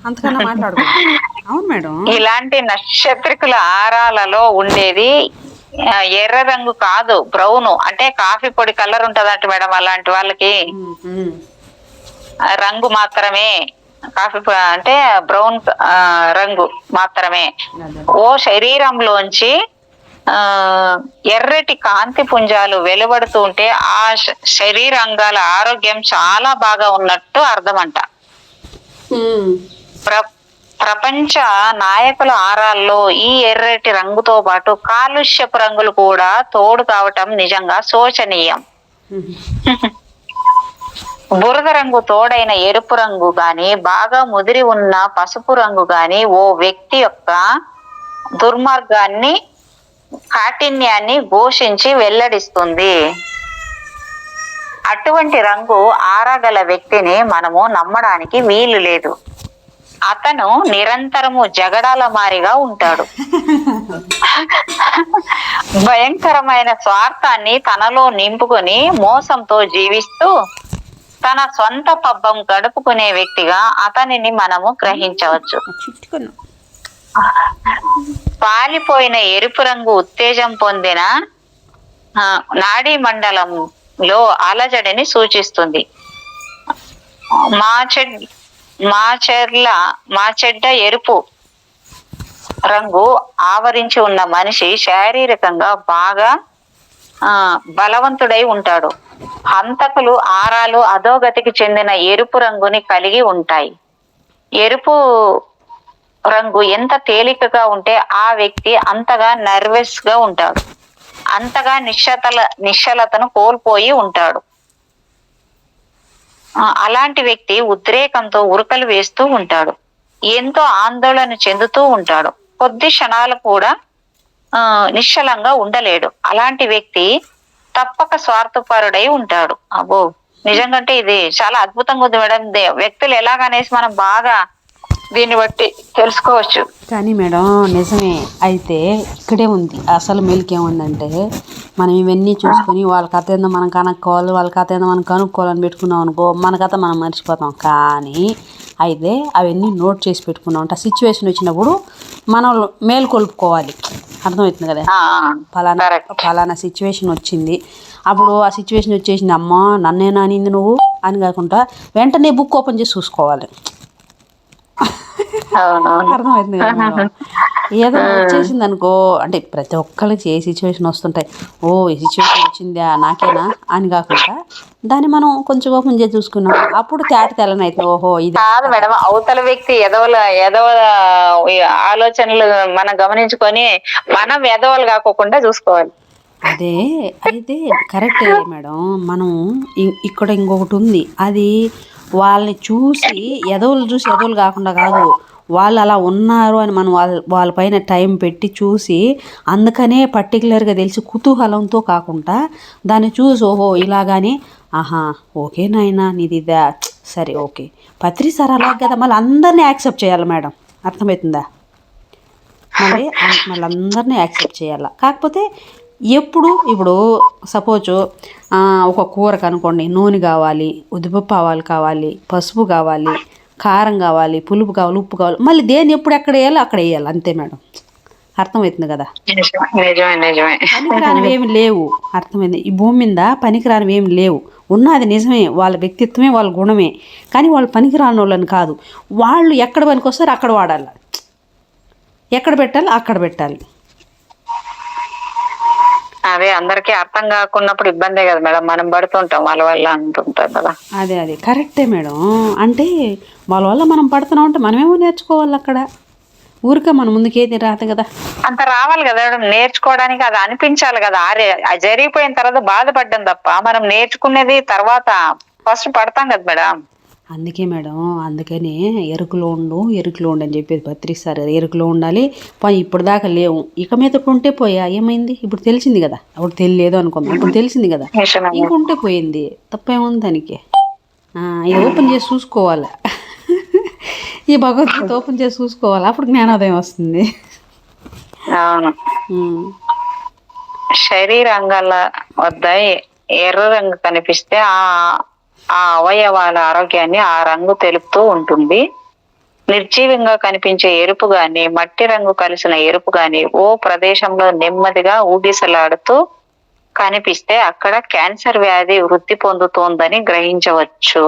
అంతకన్నా మాట్లాడకూడదు. అవును మేడం. ఇలాంటి నక్షత్రికుల ఆరాలలో ఉండేది ఎర్ర రంగు కాదు, బ్రౌన్, అంటే కాఫీ పొడి కలర్ ఉంటదంట మేడం. అలాంటి వాళ్ళకి రంగు మాత్రమే కాఫీ అంటే బ్రౌన్ రంగు మాత్రమే. ఓ శరీరంలోంచి ఎర్రటి కాంతి పుంజాలు వెలువడుతూ ఉంటే ఆ శరీరాంగాల ఆరోగ్యం చాలా బాగా ఉన్నట్టు అర్థమంట. ప్రపంచ నాయకుల ఆరాల్లో ఈ ఎర్రటి రంగుతో పాటు కాలుష్యపు రంగులు కూడా తోడు కావటం నిజంగా శోచనీయం. బురద రంగు తోడైన ఎరుపు రంగు గాని, బాగా ముదిరి ఉన్న పసుపు రంగు గాని ఓ వ్యక్తి యొక్క దుర్మార్గాన్ని, కాఠిన్యాన్ని ఘోషించి వెల్లడిస్తుంది. అటువంటి రంగు ఆరగల వ్యక్తిని మనము నమ్మడానికి వీలు లేదు. అతను నిరంతరము జగడాల మారిగా ఉంటాడు. భయంకరమైన స్వార్థాన్ని తనలో నింపుకొని మోసంతో జీవిస్తూ తన సొంత పబ్బం గడుపుకునే వ్యక్తిగా అతనిని మనము గ్రహించవచ్చు. పాలిపోయిన ఎరుపు రంగు ఉత్తేజం పొందిన నాడీ మండలంలో అలజడిని సూచిస్తుంది. చెడ్డ ఎరుపు రంగు ఆవరించి ఉన్న మనిషి శారీరకంగా బాగా బలవంతుడై ఉంటాడు. హంతకులు ఆరాలు అధోగతికి చెందిన ఎరుపు రంగుని కలిగి ఉంటాయి. ఎరుపు రంగు ఎంత తేలికగా ఉంటే ఆ వ్యక్తి అంతగా నర్వస్ గా ఉంటాడు, అంతగా నిశ్చలతను కోల్పోయి ఉంటాడు. అలాంటి వ్యక్తి ఉద్రేకంతో ఉరకలు వేస్తూ ఉంటాడు, ఎంతో ఆందోళన చెందుతూ ఉంటాడు, కొద్ది క్షణాలు కూడా నిశ్చలంగా ఉండలేడు. అలాంటి వ్యక్తి తప్పక స్వార్థపరుడై ఉంటాడు. అబ్బో, నిజంగా ఇది చాలా అద్భుతంగా ఉంది మేడం. వ్యక్తులు ఎలాగనేసి మనం బాగా దీన్ని బట్టి తెలుసుకోవచ్చు. కానీ మేడం నిజమే. అయితే ఇక్కడే ఉంది అసలు మెలిక. ఏముందంటే మనం ఇవన్నీ చూసుకొని వాళ్ళ కథ ఏందో మనం కనుక్కోవాలి, వాళ్ళ కథ ఏందో మనం కనుక్కోవాలని పెట్టుకున్నాం అనుకో, మన కథ మనం మర్చిపోతాం. కానీ అయితే అవన్నీ నోట్ చేసి పెట్టుకున్నాం అంటే ఆ సిచ్యువేషన్ వచ్చినప్పుడు మనం మేలుకొల్పుకోవాలి. అర్థమవుతుంది కదా, ఫలానా సిచ్యువేషన్ వచ్చింది, అప్పుడు ఆ సిచ్యువేషన్ వచ్చేసింది, అమ్మ నన్నేనా అనింది నువ్వు అని కాకుండా వెంటనే బుక్ ఓపెన్ చేసి చూసుకోవాలి. అర్థమవుతుంది కదా. ఏదో వచ్చేసింది అనుకో, అంటే ప్రతి ఒక్కరికి ఏ సిచ్యువేషన్ వస్తుంటాయి, ఓ ఈ సిచ్యువేషన్ వచ్చిందా నాకేనా అని కాకుండా దాన్ని మనం కొంచెం ఓపెన్ చేసి చూసుకున్నాం, అప్పుడు తెల్లని అవుతుంది. ఓహో ఇది కాదు మేడం, అవతల వ్యక్తి ఎదవల ఆలోచనలు మనం గమనించుకొని మనం ఎదవలు కాకోకుండా చూసుకోవాలి. అదే అయితే కరెక్టే మేడం. మనం ఇక్కడ ఇంకొకటి ఉంది, అది వాళ్ళని చూసి ఎదవలు కాకుండా కాదు, వాళ్ళు అలా ఉన్నారు అని మనం వాళ్ళపైన టైం పెట్టి చూసి అందుకనే పర్టికులర్గా తెలిసి కుతూహలంతో కాకుండా దాన్ని చూసి ఓహో ఇలాగానే, ఆహా ఓకే నాయనా నీదిదా, సరే ఓకే పత్రి సార్ అలా కదా, మళ్ళీ అందరినీ యాక్సెప్ట్ చేయాలి మేడం. అర్థమవుతుందా? మళ్ళీ అందరినీ యాక్సెప్ట్ చేయాలి. కాకపోతే ఇప్పుడు సపోజు ఒక కూరకు అనుకోండి, నూనె కావాలి, ఉద్దిపప్పు ఆవాలు కావాలి, పసుపు కావాలి, కారం కావాలి, పులుపు కావాలి, ఉప్పు కావాలి, మళ్ళీ దేన్ని ఎప్పుడు ఎక్కడ వేయాలో అక్కడ వేయాలి, అంతే మేడం. అర్థమవుతుంది కదా. పనికిరానివి ఏమి లేవు, అర్థమైంది. ఈ భూమి మీద పనికిరానివి ఏమి లేవు, ఉన్నది నిజమే, వాళ్ళ వ్యక్తిత్వమే వాళ్ళ గుణమే. కానీ వాళ్ళు పనికిరాని వాళ్ళని కాదు, వాళ్ళు ఎక్కడ పనికొస్తారో అక్కడ వాడాలి, ఎక్కడ పెట్టాలి అక్కడ పెట్టాలి. అదే అందరికీ అర్థం కాకున్నప్పుడు ఇబ్బందే కదా మేడం, మనం పడుతుంటాం వాళ్ళ వల్ల అంటుంటాం కదా. అదే కరెక్టే మేడం. అంటే వాళ్ళ వల్ల మనం పడుతున్నాం అంటే మనమేమో నేర్చుకోవాలి. అక్కడ ఊరికే మన ముందుకేది రాదు కదా, అంత రావాలి కదా నేర్చుకోవడానికి, అది అనిపించాలి కదా. జరిగిపోయిన తర్వాత బాధపడ్డం తప్ప మనం నేర్చుకునేది తర్వాత ఫస్ట్ పడతాం కదా మేడం. అందుకే మేడం, అందుకనే ఎరుకులో ఉండు అని చెప్పేది పత్రిస్తారు. ఎరుకులో ఉండాలి, ఇప్పుడు దాకా లేవు, ఇక మీద ఉంటే పోయా ఏమైంది, ఇప్పుడు తెలిసింది కదా. అప్పుడు తెలియలేదు అనుకుందాం, ఇప్పుడు తెలిసింది కదా, ఇంకుంటే పోయింది, తప్పేముంది దానికి. ఇది ఓపెన్ చేసి చూసుకోవాలి. ఈ భగవద్గీత ఓపెన్ చేసి చూసుకోవాలి, అప్పుడు జ్ఞానోదయం వస్తుంది. అవును. శరీరాంగాల వద్ద ఎర్ర రంగు కనిపిస్తే ఆ అవయవాల ఆరోగ్యాన్ని ఆ రంగు తెలుపుతూ ఉంటుంది. నిర్జీవంగా కనిపించే ఎరుపు గాని, మట్టి రంగు కలిసిన ఎరుపు గాని ఓ ప్రదేశంలో నెమ్మదిగా ఊగిసలాడుతూ కనిపిస్తే అక్కడ క్యాన్సర్ వ్యాధి వృద్ధి పొందుతోందని గ్రహించవచ్చు.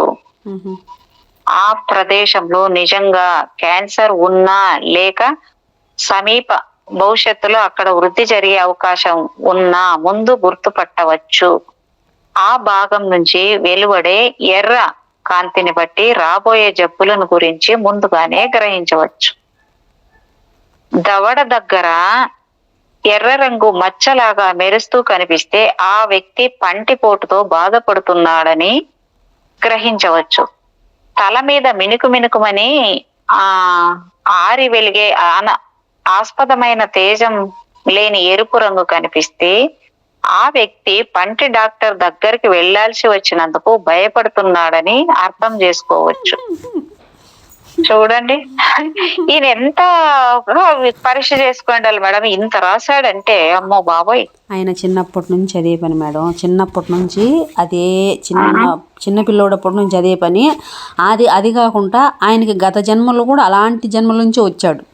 ఆ ప్రదేశంలో నిజంగా క్యాన్సర్ ఉన్నా లేక సమీప భవిష్యత్తులో అక్కడ వృద్ధి జరిగే అవకాశం ఉన్నా ముందు గుర్తుపట్టవచ్చు. ఆ భాగం నుంచి వెలువడే ఎర్ర కాంతిని బట్టి రాబోయే జబ్బులను గురించి ముందుగానే గ్రహించవచ్చు. దవడ దగ్గర ఎర్ర రంగు మచ్చలాగా మెరుస్తూ కనిపిస్తే ఆ వ్యక్తి పంటిపోటుతో బాధపడుతున్నాడని గ్రహించవచ్చు. తల మీద మినుకుమని ఆరి వెలిగే ఆస్పదమైన తేజం లేని ఎరుపు రంగు కనిపిస్తే ఆ వ్యక్తి పంటి డాక్టర్ దగ్గరికి వెళ్లాల్సి వచ్చినందుకు భయపడుతున్నాడని అర్థం చేసుకోవచ్చు. చూడండి, ఈయన ఎంత పరీక్ష చేసుకోండి మేడం, ఇంత రాశాడంటే అమ్మో బాబోయ్. ఆయన చిన్నప్పటి నుంచి అదే పని మేడం, చిన్నప్పటి నుంచి అదే చిన్న పిల్లోడప్పటి నుంచి అదే పని. అది కాకుండా ఆయనకి గత జన్మలో కూడా అలాంటి జన్మల నుంచి వచ్చాడు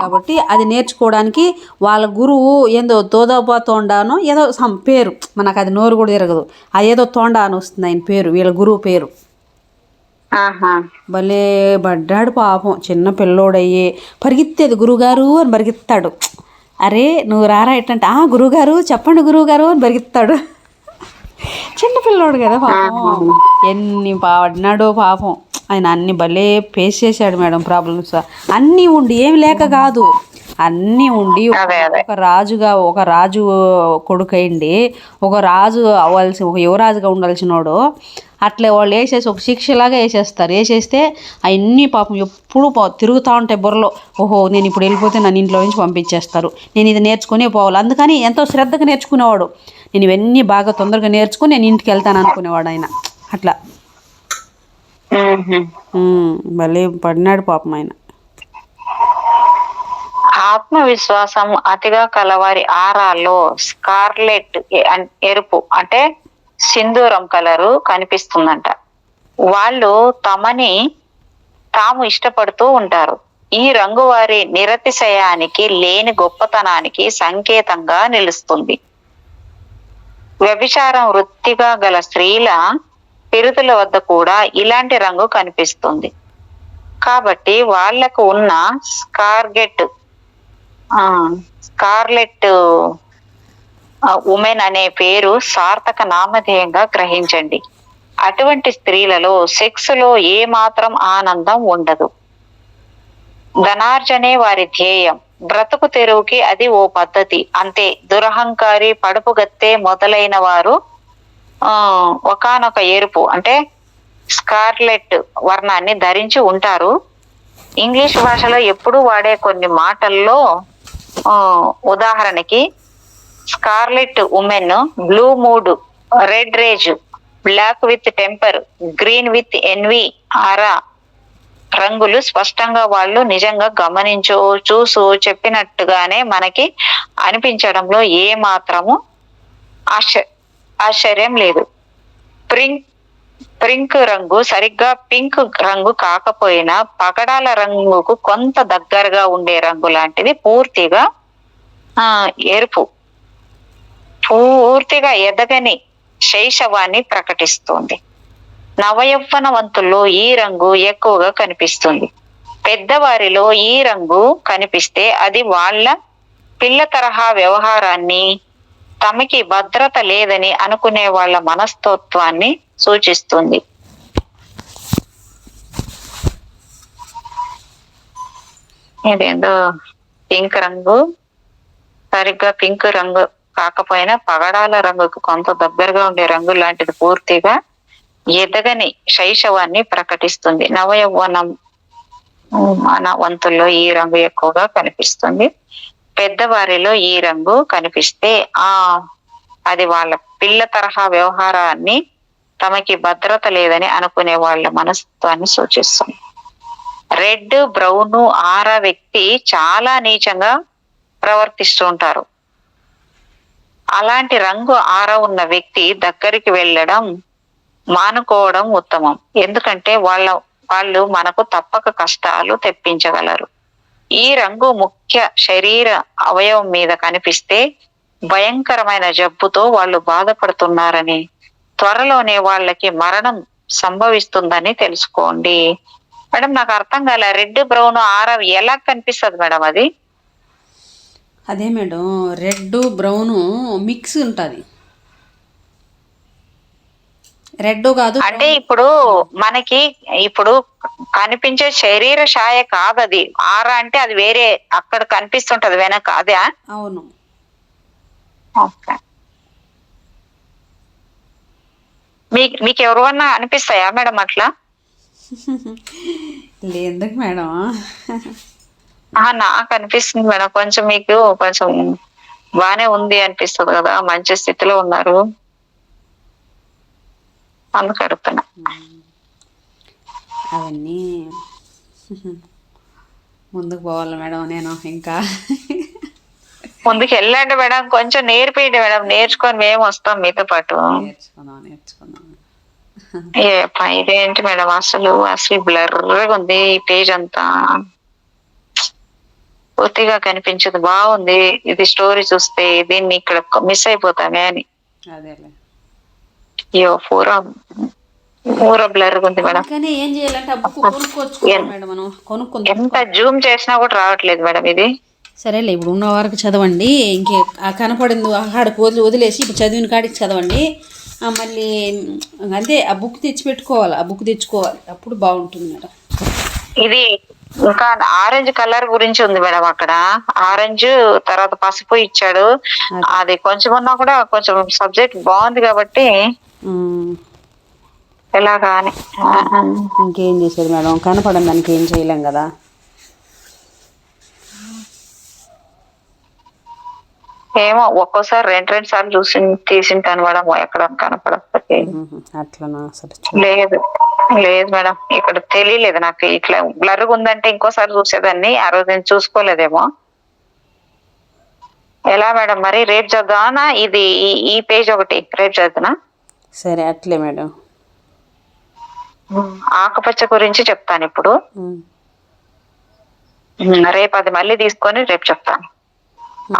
కాబట్టి అది నేర్చుకోవడానికి వాళ్ళ గురువు ఏందో తోదాపా తోండానో ఏదో పేరు, మనకు అది నోరు కూడా తిరగదు, అదేదో తోండా అని వస్తుంది ఆయన పేరు, వీళ్ళ గురువు పేరు. భలే పడ్డాడు పాపం, చిన్న పిల్లోడయ్యి పరిగెత్తేది గురువుగారు అని పరిగెత్తాడు. అరే నువ్వు రారా ఎట్టంటే గురువుగారు చెప్పండి గురువుగారు అని పరిగెత్తాడు. చిన్న పిల్లోడు కదా పాపం, ఎన్ని పడినాడో పాపం. ఆయన అన్ని భలే ఫేస్ చేశాడు మేడం ప్రాబ్లమ్స్. అన్నీ ఉండి ఏమి లేక కాదు, అన్నీ ఉండి ఒక రాజు కొడుకైండి ఒక రాజు అవ్వాల్సి, ఒక యువరాజుగా ఉండాల్సినోడు అట్లే వాళ్ళు వేసేసి ఒక శిక్షలాగా వేసేస్తే అవన్నీ పాపం ఎప్పుడు తిరుగుతూ ఉంటాయి బుర్రలో. ఓహో నేను ఇప్పుడు వెళ్ళిపోతే నన్ను ఇంట్లో నుంచి పంపించేస్తారు, నేను ఇది నేర్చుకునే పోవాలి. అందుకని ఎంతో శ్రద్ధగా నేర్చుకునేవాడు. నేను ఇవన్నీ బాగా తొందరగా నేర్చుకుని నేను ఇంటికి వెళ్తాను అనుకునేవాడు ఆయన. అట్లా భలే పడినాడు పాపం ఆయన. ఆత్మవిశ్వాసం అతిగా కలవారి ఆరాల్లో స్కార్లెట్ ఎరుపు అంటే సింధూరం కలరు కనిపిస్తుందంట. వాళ్ళు తమని తాము ఇష్టపడుతూ ఉంటారు. ఈ రంగు వారి నిరతిశయానికి లేని గొప్పతనానికి సంకేతంగా నిలుస్తుంది. వ్యభిచారం వృత్తిగా గల స్త్రీల పిరుదుల వద్ద కూడా ఇలాంటి రంగు కనిపిస్తుంది. కాబట్టి వాళ్లకు ఉన్న స్కార్లెట్ ఉమెన్ అనే పేరు సార్థక నామధేయంగా గ్రహించండి. అటువంటి స్త్రీలలో సెక్స్ లో ఏ మాత్రం ఆనందం ఉండదు. ధనార్జనే వారి ధ్యేయం. బ్రతుకు తెరువుకి అది ఓ పద్ధతి అంతే. దురహంకారి, పడుపుగత్తె మొదలైన వారు ఒకానొక ఎరుపు అంటే స్కార్లెట్ వర్ణాన్ని ధరించి ఉంటారు. ఇంగ్లీష్ భాషలో ఎప్పుడూ వాడే కొన్ని మాటల్లో ఉదాహరణకి scarlet woman, blue mood, red rage, black with temper, green with envy aura రంగులు స్పష్టంగా వాళ్ళు నిజంగా చూసు చెప్పినట్టుగానే మనకి అనిపించడంలో ఏ మాత్రము ఆశ్చర్యం లేదు. పింక్ రంగు సరిగ్గా పింక్ రంగు కాకపోయినా పగడాల రంగుకు కొంత దగ్గరగా ఉండే రంగు లాంటిది. పూర్తిగా ఎరుపు పూర్తిగా ఎదగని శైశవాన్ని ప్రకటిస్తుంది. నవయవ్వనవంతుల్లో ఈ రంగు ఎక్కువగా కనిపిస్తుంది. పెద్దవారిలో ఈ రంగు కనిపిస్తే అది వాళ్ళ పిల్ల తరహా వ్యవహారాన్ని, తమకి భద్రత లేదని అనుకునే వాళ్ళ మనస్తత్వాన్ని సూచిస్తుంది. ఇదేందో పింక్ రంగు సరిగ్గా పింక్ రంగు కాకపోయినా పగడాల రంగుకు కొంత దగ్గరగా ఉండే రంగు లాంటిది. పూర్తిగా ఎదగని శైశవాన్ని ప్రకటిస్తుంది. వంతుల్లో ఈ రంగు ఎక్కువగా కనిపిస్తుంది. పెద్దవారిలో ఈ రంగు కనిపిస్తే అది వాళ్ళ పిల్ల తరహా వ్యవహారాన్ని, తమకి భద్రత లేదని అనుకునే వాళ్ళ మనస్తత్వాన్ని సూచిస్తుంది. రెడ్ బ్రౌన్ ఆరా వ్యక్తి చాలా నీచంగా ప్రవర్తిస్తూ ఉంటారు. అలాంటి రంగు ఆరా ఉన్న వ్యక్తి దగ్గరికి వెళ్ళడం మానుకోవడం ఉత్తమం. ఎందుకంటే వాళ్ళు మనకు తప్పక కష్టాలు తెప్పించగలరు. ఈ రంగు ముఖ్య శరీర అవయవం మీద కనిపిస్తే భయంకరమైన జబ్బుతో వాళ్ళు బాధపడుతున్నారని, త్వరలోనే వాళ్ళకి మరణం సంభవిస్తుందని తెలుసుకోండి. మేడం నాకు అర్థం కాలే, రెడ్ బ్రౌన్ ఆరా ఎలా కనిపిస్తుంది మేడం అది? అదే మేడం, రెడ్ బ్రౌన్ మిక్స్ ఉంటుంది. రెడ్ కాదు అంటే ఇప్పుడు మనకి ఇప్పుడు కనిపించే శరీర ఛాయ కాదు అది. ఆరా అంటే అది వేరే, అక్కడ కనిపిస్తుంటది వెనక, అదే? అవును. ఓకే. మీకు ఎవరివన్నా అనిపిస్తాయా మేడం అట్లా? లేదు మేడం. నాకు అనిపిస్తుంది మేడం. కొంచెం మీకు కొంచెం బానే ఉంది అనిపిస్తుంది కదా, మంచి స్థితిలో ఉన్నారు, అందుకు అడుగుతున్నా. అవన్నీ ముందుకు పోవాలి మేడం. నేను ఇంకా ముందుకు వెళ్ళండి మేడం, కొంచెం నేర్పియండి మేడం, నేర్చుకొని మేము వస్తాం మీతో పాటు. నేర్చుకుందాం. ఇదేంటి మేడం, అసలు బ్లర్గా ఉంది ఈ పేజ్ అంతా, పూర్తిగా కనిపించదు. బాగుంది ఇది స్టోరీ చూస్తే, దీన్ని ఇక్కడ మిస్ అయిపోతామే అని. అయ్యో పూరా బ్లర్గా ఉంది మేడం. ఏం చేయాలంటే ఎంత జూమ్ చేసినా కూడా రావట్లేదు మేడం ఇది. సరేలే, ఇప్పుడు ఉన్న వరకు చదవండి. ఇంకే కనపడింది ఆడకు వదిలేసి ఇప్పుడు చదివిన కాడికి చదవండి. మళ్ళీ అంతే, ఆ బుక్ తెచ్చిపెట్టుకోవాలి, ఆ బుక్ తెచ్చుకోవాలి, అప్పుడు బాగుంటుంది మేడం. ఇది ఇంకా ఆరెంజ్ కలర్ గురించి ఉంది మేడం. అక్కడ ఆరెంజ్ తర్వాత పసుపు ఇచ్చాడు. అది కొంచెం ఉన్నా కూడా కొంచెం సబ్జెక్ట్ బాగుంది కాబట్టి ఎలాగా అని. ఇంకేం చేసేది మేడం, కనపడని దానికి ఏం చేయలేం కదా. ఏమో ఒక్కోసారి రెండు సార్లు తీసింటాను మేడం, ఎక్కడ కనపడకపోతే. అట్లా లేదు మేడం, ఇక్కడ తెలియలేదు నాకు. ఇట్లా బ్లర్గా ఉందంటే ఇంకోసారి చూసేదాన్ని, ఆ రోజు నేను చూసుకోలేదేమో. ఎలా మేడం మరి, రేపు చదువునా? ఇది ఈ పేజ్ ఒకటి రేపు చదువునా? సరే అట్లే మేడం. ఆకుపచ్చ గురించి చెప్తాను ఇప్పుడు, రేపు అది మళ్ళీ తీసుకొని రేపు చెప్తాను.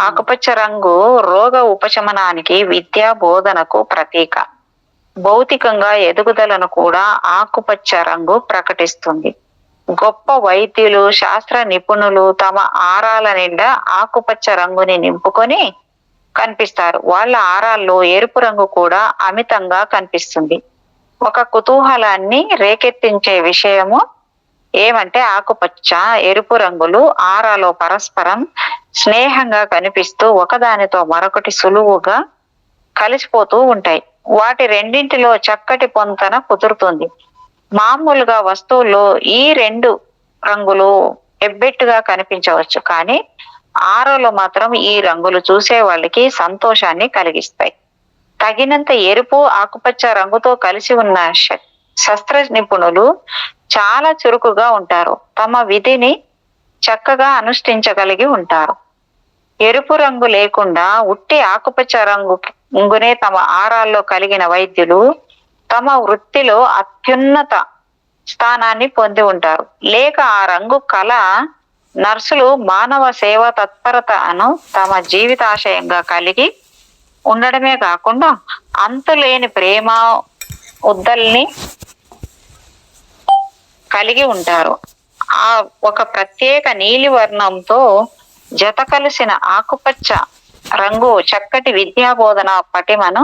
ఆకుపచ్చ రంగు రోగ ఉపశమనానికి, విద్యా బోధనకు ప్రతీక. భౌతికంగా ఎదుగుదలను కూడా ఆకుపచ్చ రంగు ప్రకటిస్తుంది. గొప్ప వైద్యులు, శాస్త్ర నిపుణులు తమ ఆరాల నిండా ఆకుపచ్చ రంగుని నింపుకొని కనిపిస్తారు. వాళ్ళ ఆరాల్లో ఎరుపు రంగు కూడా అమితంగా కనిపిస్తుంది. ఒక కుతూహలాన్ని రేకెత్తించే విషయము ఏమంటే, ఆకుపచ్చ, ఎరుపు రంగులు ఆరాలో పరస్పరం స్నేహంగా కనిపిస్తూ ఒకదానితో మరొకటి సులువుగా కలిసిపోతూ ఉంటాయి. వాటి రెండింటిలో చక్కటి పొంతన కుదురుతుంది. మామూలుగా వస్తువుల్లో ఈ రెండు రంగులు ఎబ్బెట్టుగా కనిపించవచ్చు, కానీ ఆరాలో మాత్రం ఈ రంగులు చూసే వాళ్ళకి సంతోషాన్ని కలిగిస్తాయి. తగినంత ఎరుపు, ఆకుపచ్చ రంగుతో కలిసి ఉన్న శస్త్ర నిపుణులు చాలా చురుకుగా ఉంటారు. తమ విధిని చక్కగా అనుష్ఠించగలిగి ఉంటారు. ఎరుపు రంగు లేకుండా ఉట్టి ఆకుపచ్చ రంగునే తమ ఆరాల్లో కలిగిన వైద్యులు తమ వృత్తిలో అత్యున్నత స్థానాన్ని పొంది ఉంటారు. లేక ఆ రంగు కళ నర్సులు మానవ సేవ తత్పరతను తమ జీవితాశయంగా కలిగి ఉండడమే కాకుండా అంతులేని ప్రేమ ఉద్దల్ని కలిగి ఉంటారు. ఆ ఒక ప్రత్యేక నీలి వర్ణంతో జత కలిసిన ఆకుపచ్చ రంగు చక్కటి విద్యాబోధన పటిమను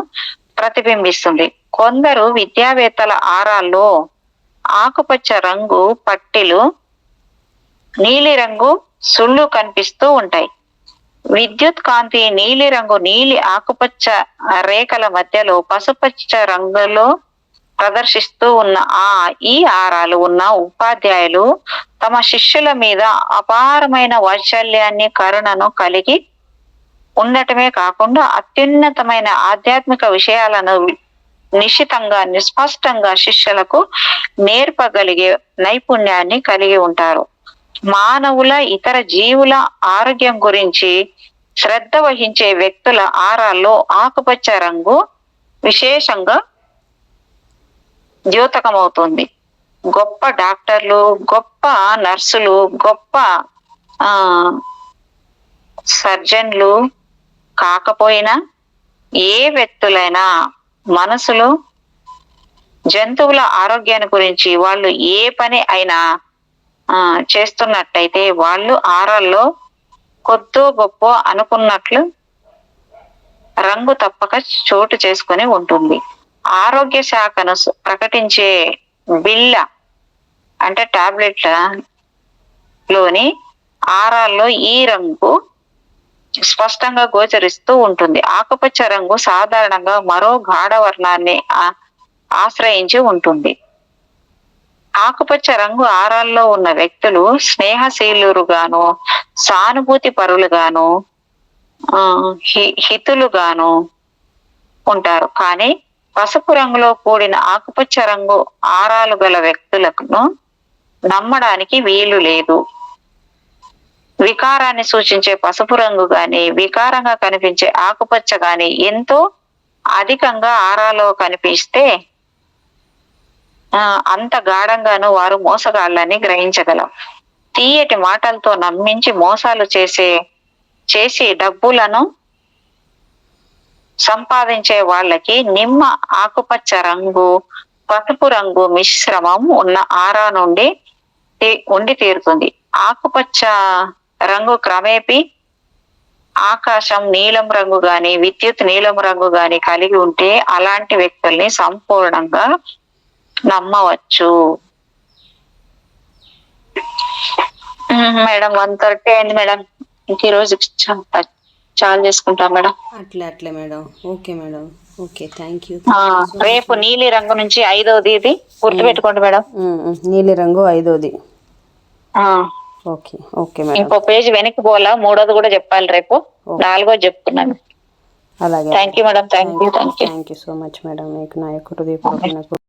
ప్రతిబింబిస్తుంది. కొందరు విద్యావేత్తల ఆరాల్లో ఆకుపచ్చ రంగు పట్టిలు, నీలిరంగు సుళ్ళు కనిపిస్తూ ఉంటాయి. విద్యుత్ కాంతి నీలిరంగు నీలి ఆకుపచ్చ రేఖల మధ్యలో పసుపచ్చ రంగులో ప్రదర్శిస్తూ ఉన్న ఈ ఆరాలు ఉన్న ఉపాధ్యాయులు తమ శిష్యుల మీద అపారమైన వాత్సల్యాన్ని, కరుణను కలిగి ఉండటమే కాకుండా అత్యున్నతమైన ఆధ్యాత్మిక విషయాలను నిశితంగా నిస్పష్టంగా శిష్యులకు నేర్పగలిగే నైపుణ్యాన్ని కలిగి ఉంటారు. మానవుల ఇతర జీవుల ఆరోగ్యం గురించి శ్రద్ధ వహించే వ్యక్తుల ఆరాల్లో ఆకుపచ్చ రంగు విశేషంగా ద్యోతకమవుతుంది. గొప్ప డాక్టర్లు, గొప్ప నర్సులు, గొప్ప ఆ సర్జన్లు కాకపోయినా ఏ వ్యక్తులైనా మనసులో జంతువుల ఆరోగ్యాన్ని గురించి వాళ్ళు ఏ పని అయినా చేస్తున్నట్టయితే వాళ్ళు ఆరాల్లో కొద్దో గొప్ప అనుకున్నట్లు రంగు తప్పక చోటు చేసుకొని ఉంటుంది. ఆరోగ్య శాఖను ప్రకటించే బిళ్ళ అంటే టాబ్లెట్ల లోని ఆరాల్లో ఈ రంగు స్పష్టంగా గోచరిస్తూ ఉంటుంది. ఆకుపచ్చ రంగు సాధారణంగా మరో గాఢ వర్ణాన్ని ఆశ్రయించి ఉంటుంది. ఆకుపచ్చ రంగు ఆరాల్లో ఉన్న వ్యక్తులు స్నేహశీలురుగాను, సానుభూతి పరులుగాను, హితులుగాను ఉంటారు. కానీ పసుపు రంగులో కూడిన ఆకుపచ్చ రంగు ఆరాలు గల వ్యక్తులను నమ్మడానికి వీలు లేదు. వికారాన్ని సూచించే పసుపు రంగు గాని, వికారంగా కనిపించే ఆకుపచ్చ గాని ఎంతో అధికంగా ఆరాలో కనిపిస్తే అంత గాఢంగాను వారు మోసగాళ్ళని గ్రహించగలం. తీయటి మాటలతో నమ్మించి మోసాలు చేసి డబ్బులను సంపాదించే వాళ్ళకి నిమ్మ ఆకుపచ్చ రంగు, పసుపు రంగు మిశ్రమం ఉన్న ఆరా నుండి ఉండి తీరుతుంది. ఆకుపచ్చ రంగు క్రమేపీ ఆకాశం నీలం రంగు గాని, విద్యుత్ నీలం రంగు గాని కలిగి ఉంటే అలాంటి వ్యక్తుల్ని సంపూర్ణంగా నమ్మవచ్చు. మేడం 1:30 అయింది మేడం. ఇంక ఈ రోజు చాలా చేసుకుంటాం మేడం. అట్లే madam. Okay madam. Okay, thank you. రేపు నీలి రంగు నుంచి 5వది ఇది గుర్తుపెట్టుకోండి మేడం. నీలి రంగు 5వది. Okay madam. ఇంకో పేజ్ వెనక్కి పోలా, 3వది కూడా చెప్పాలి రేపు. 4వది చెప్తున్నాను. అలాగే. Thank you madam. Thank you so much madam. మీకు నా యొక్క హృదయపూర్వక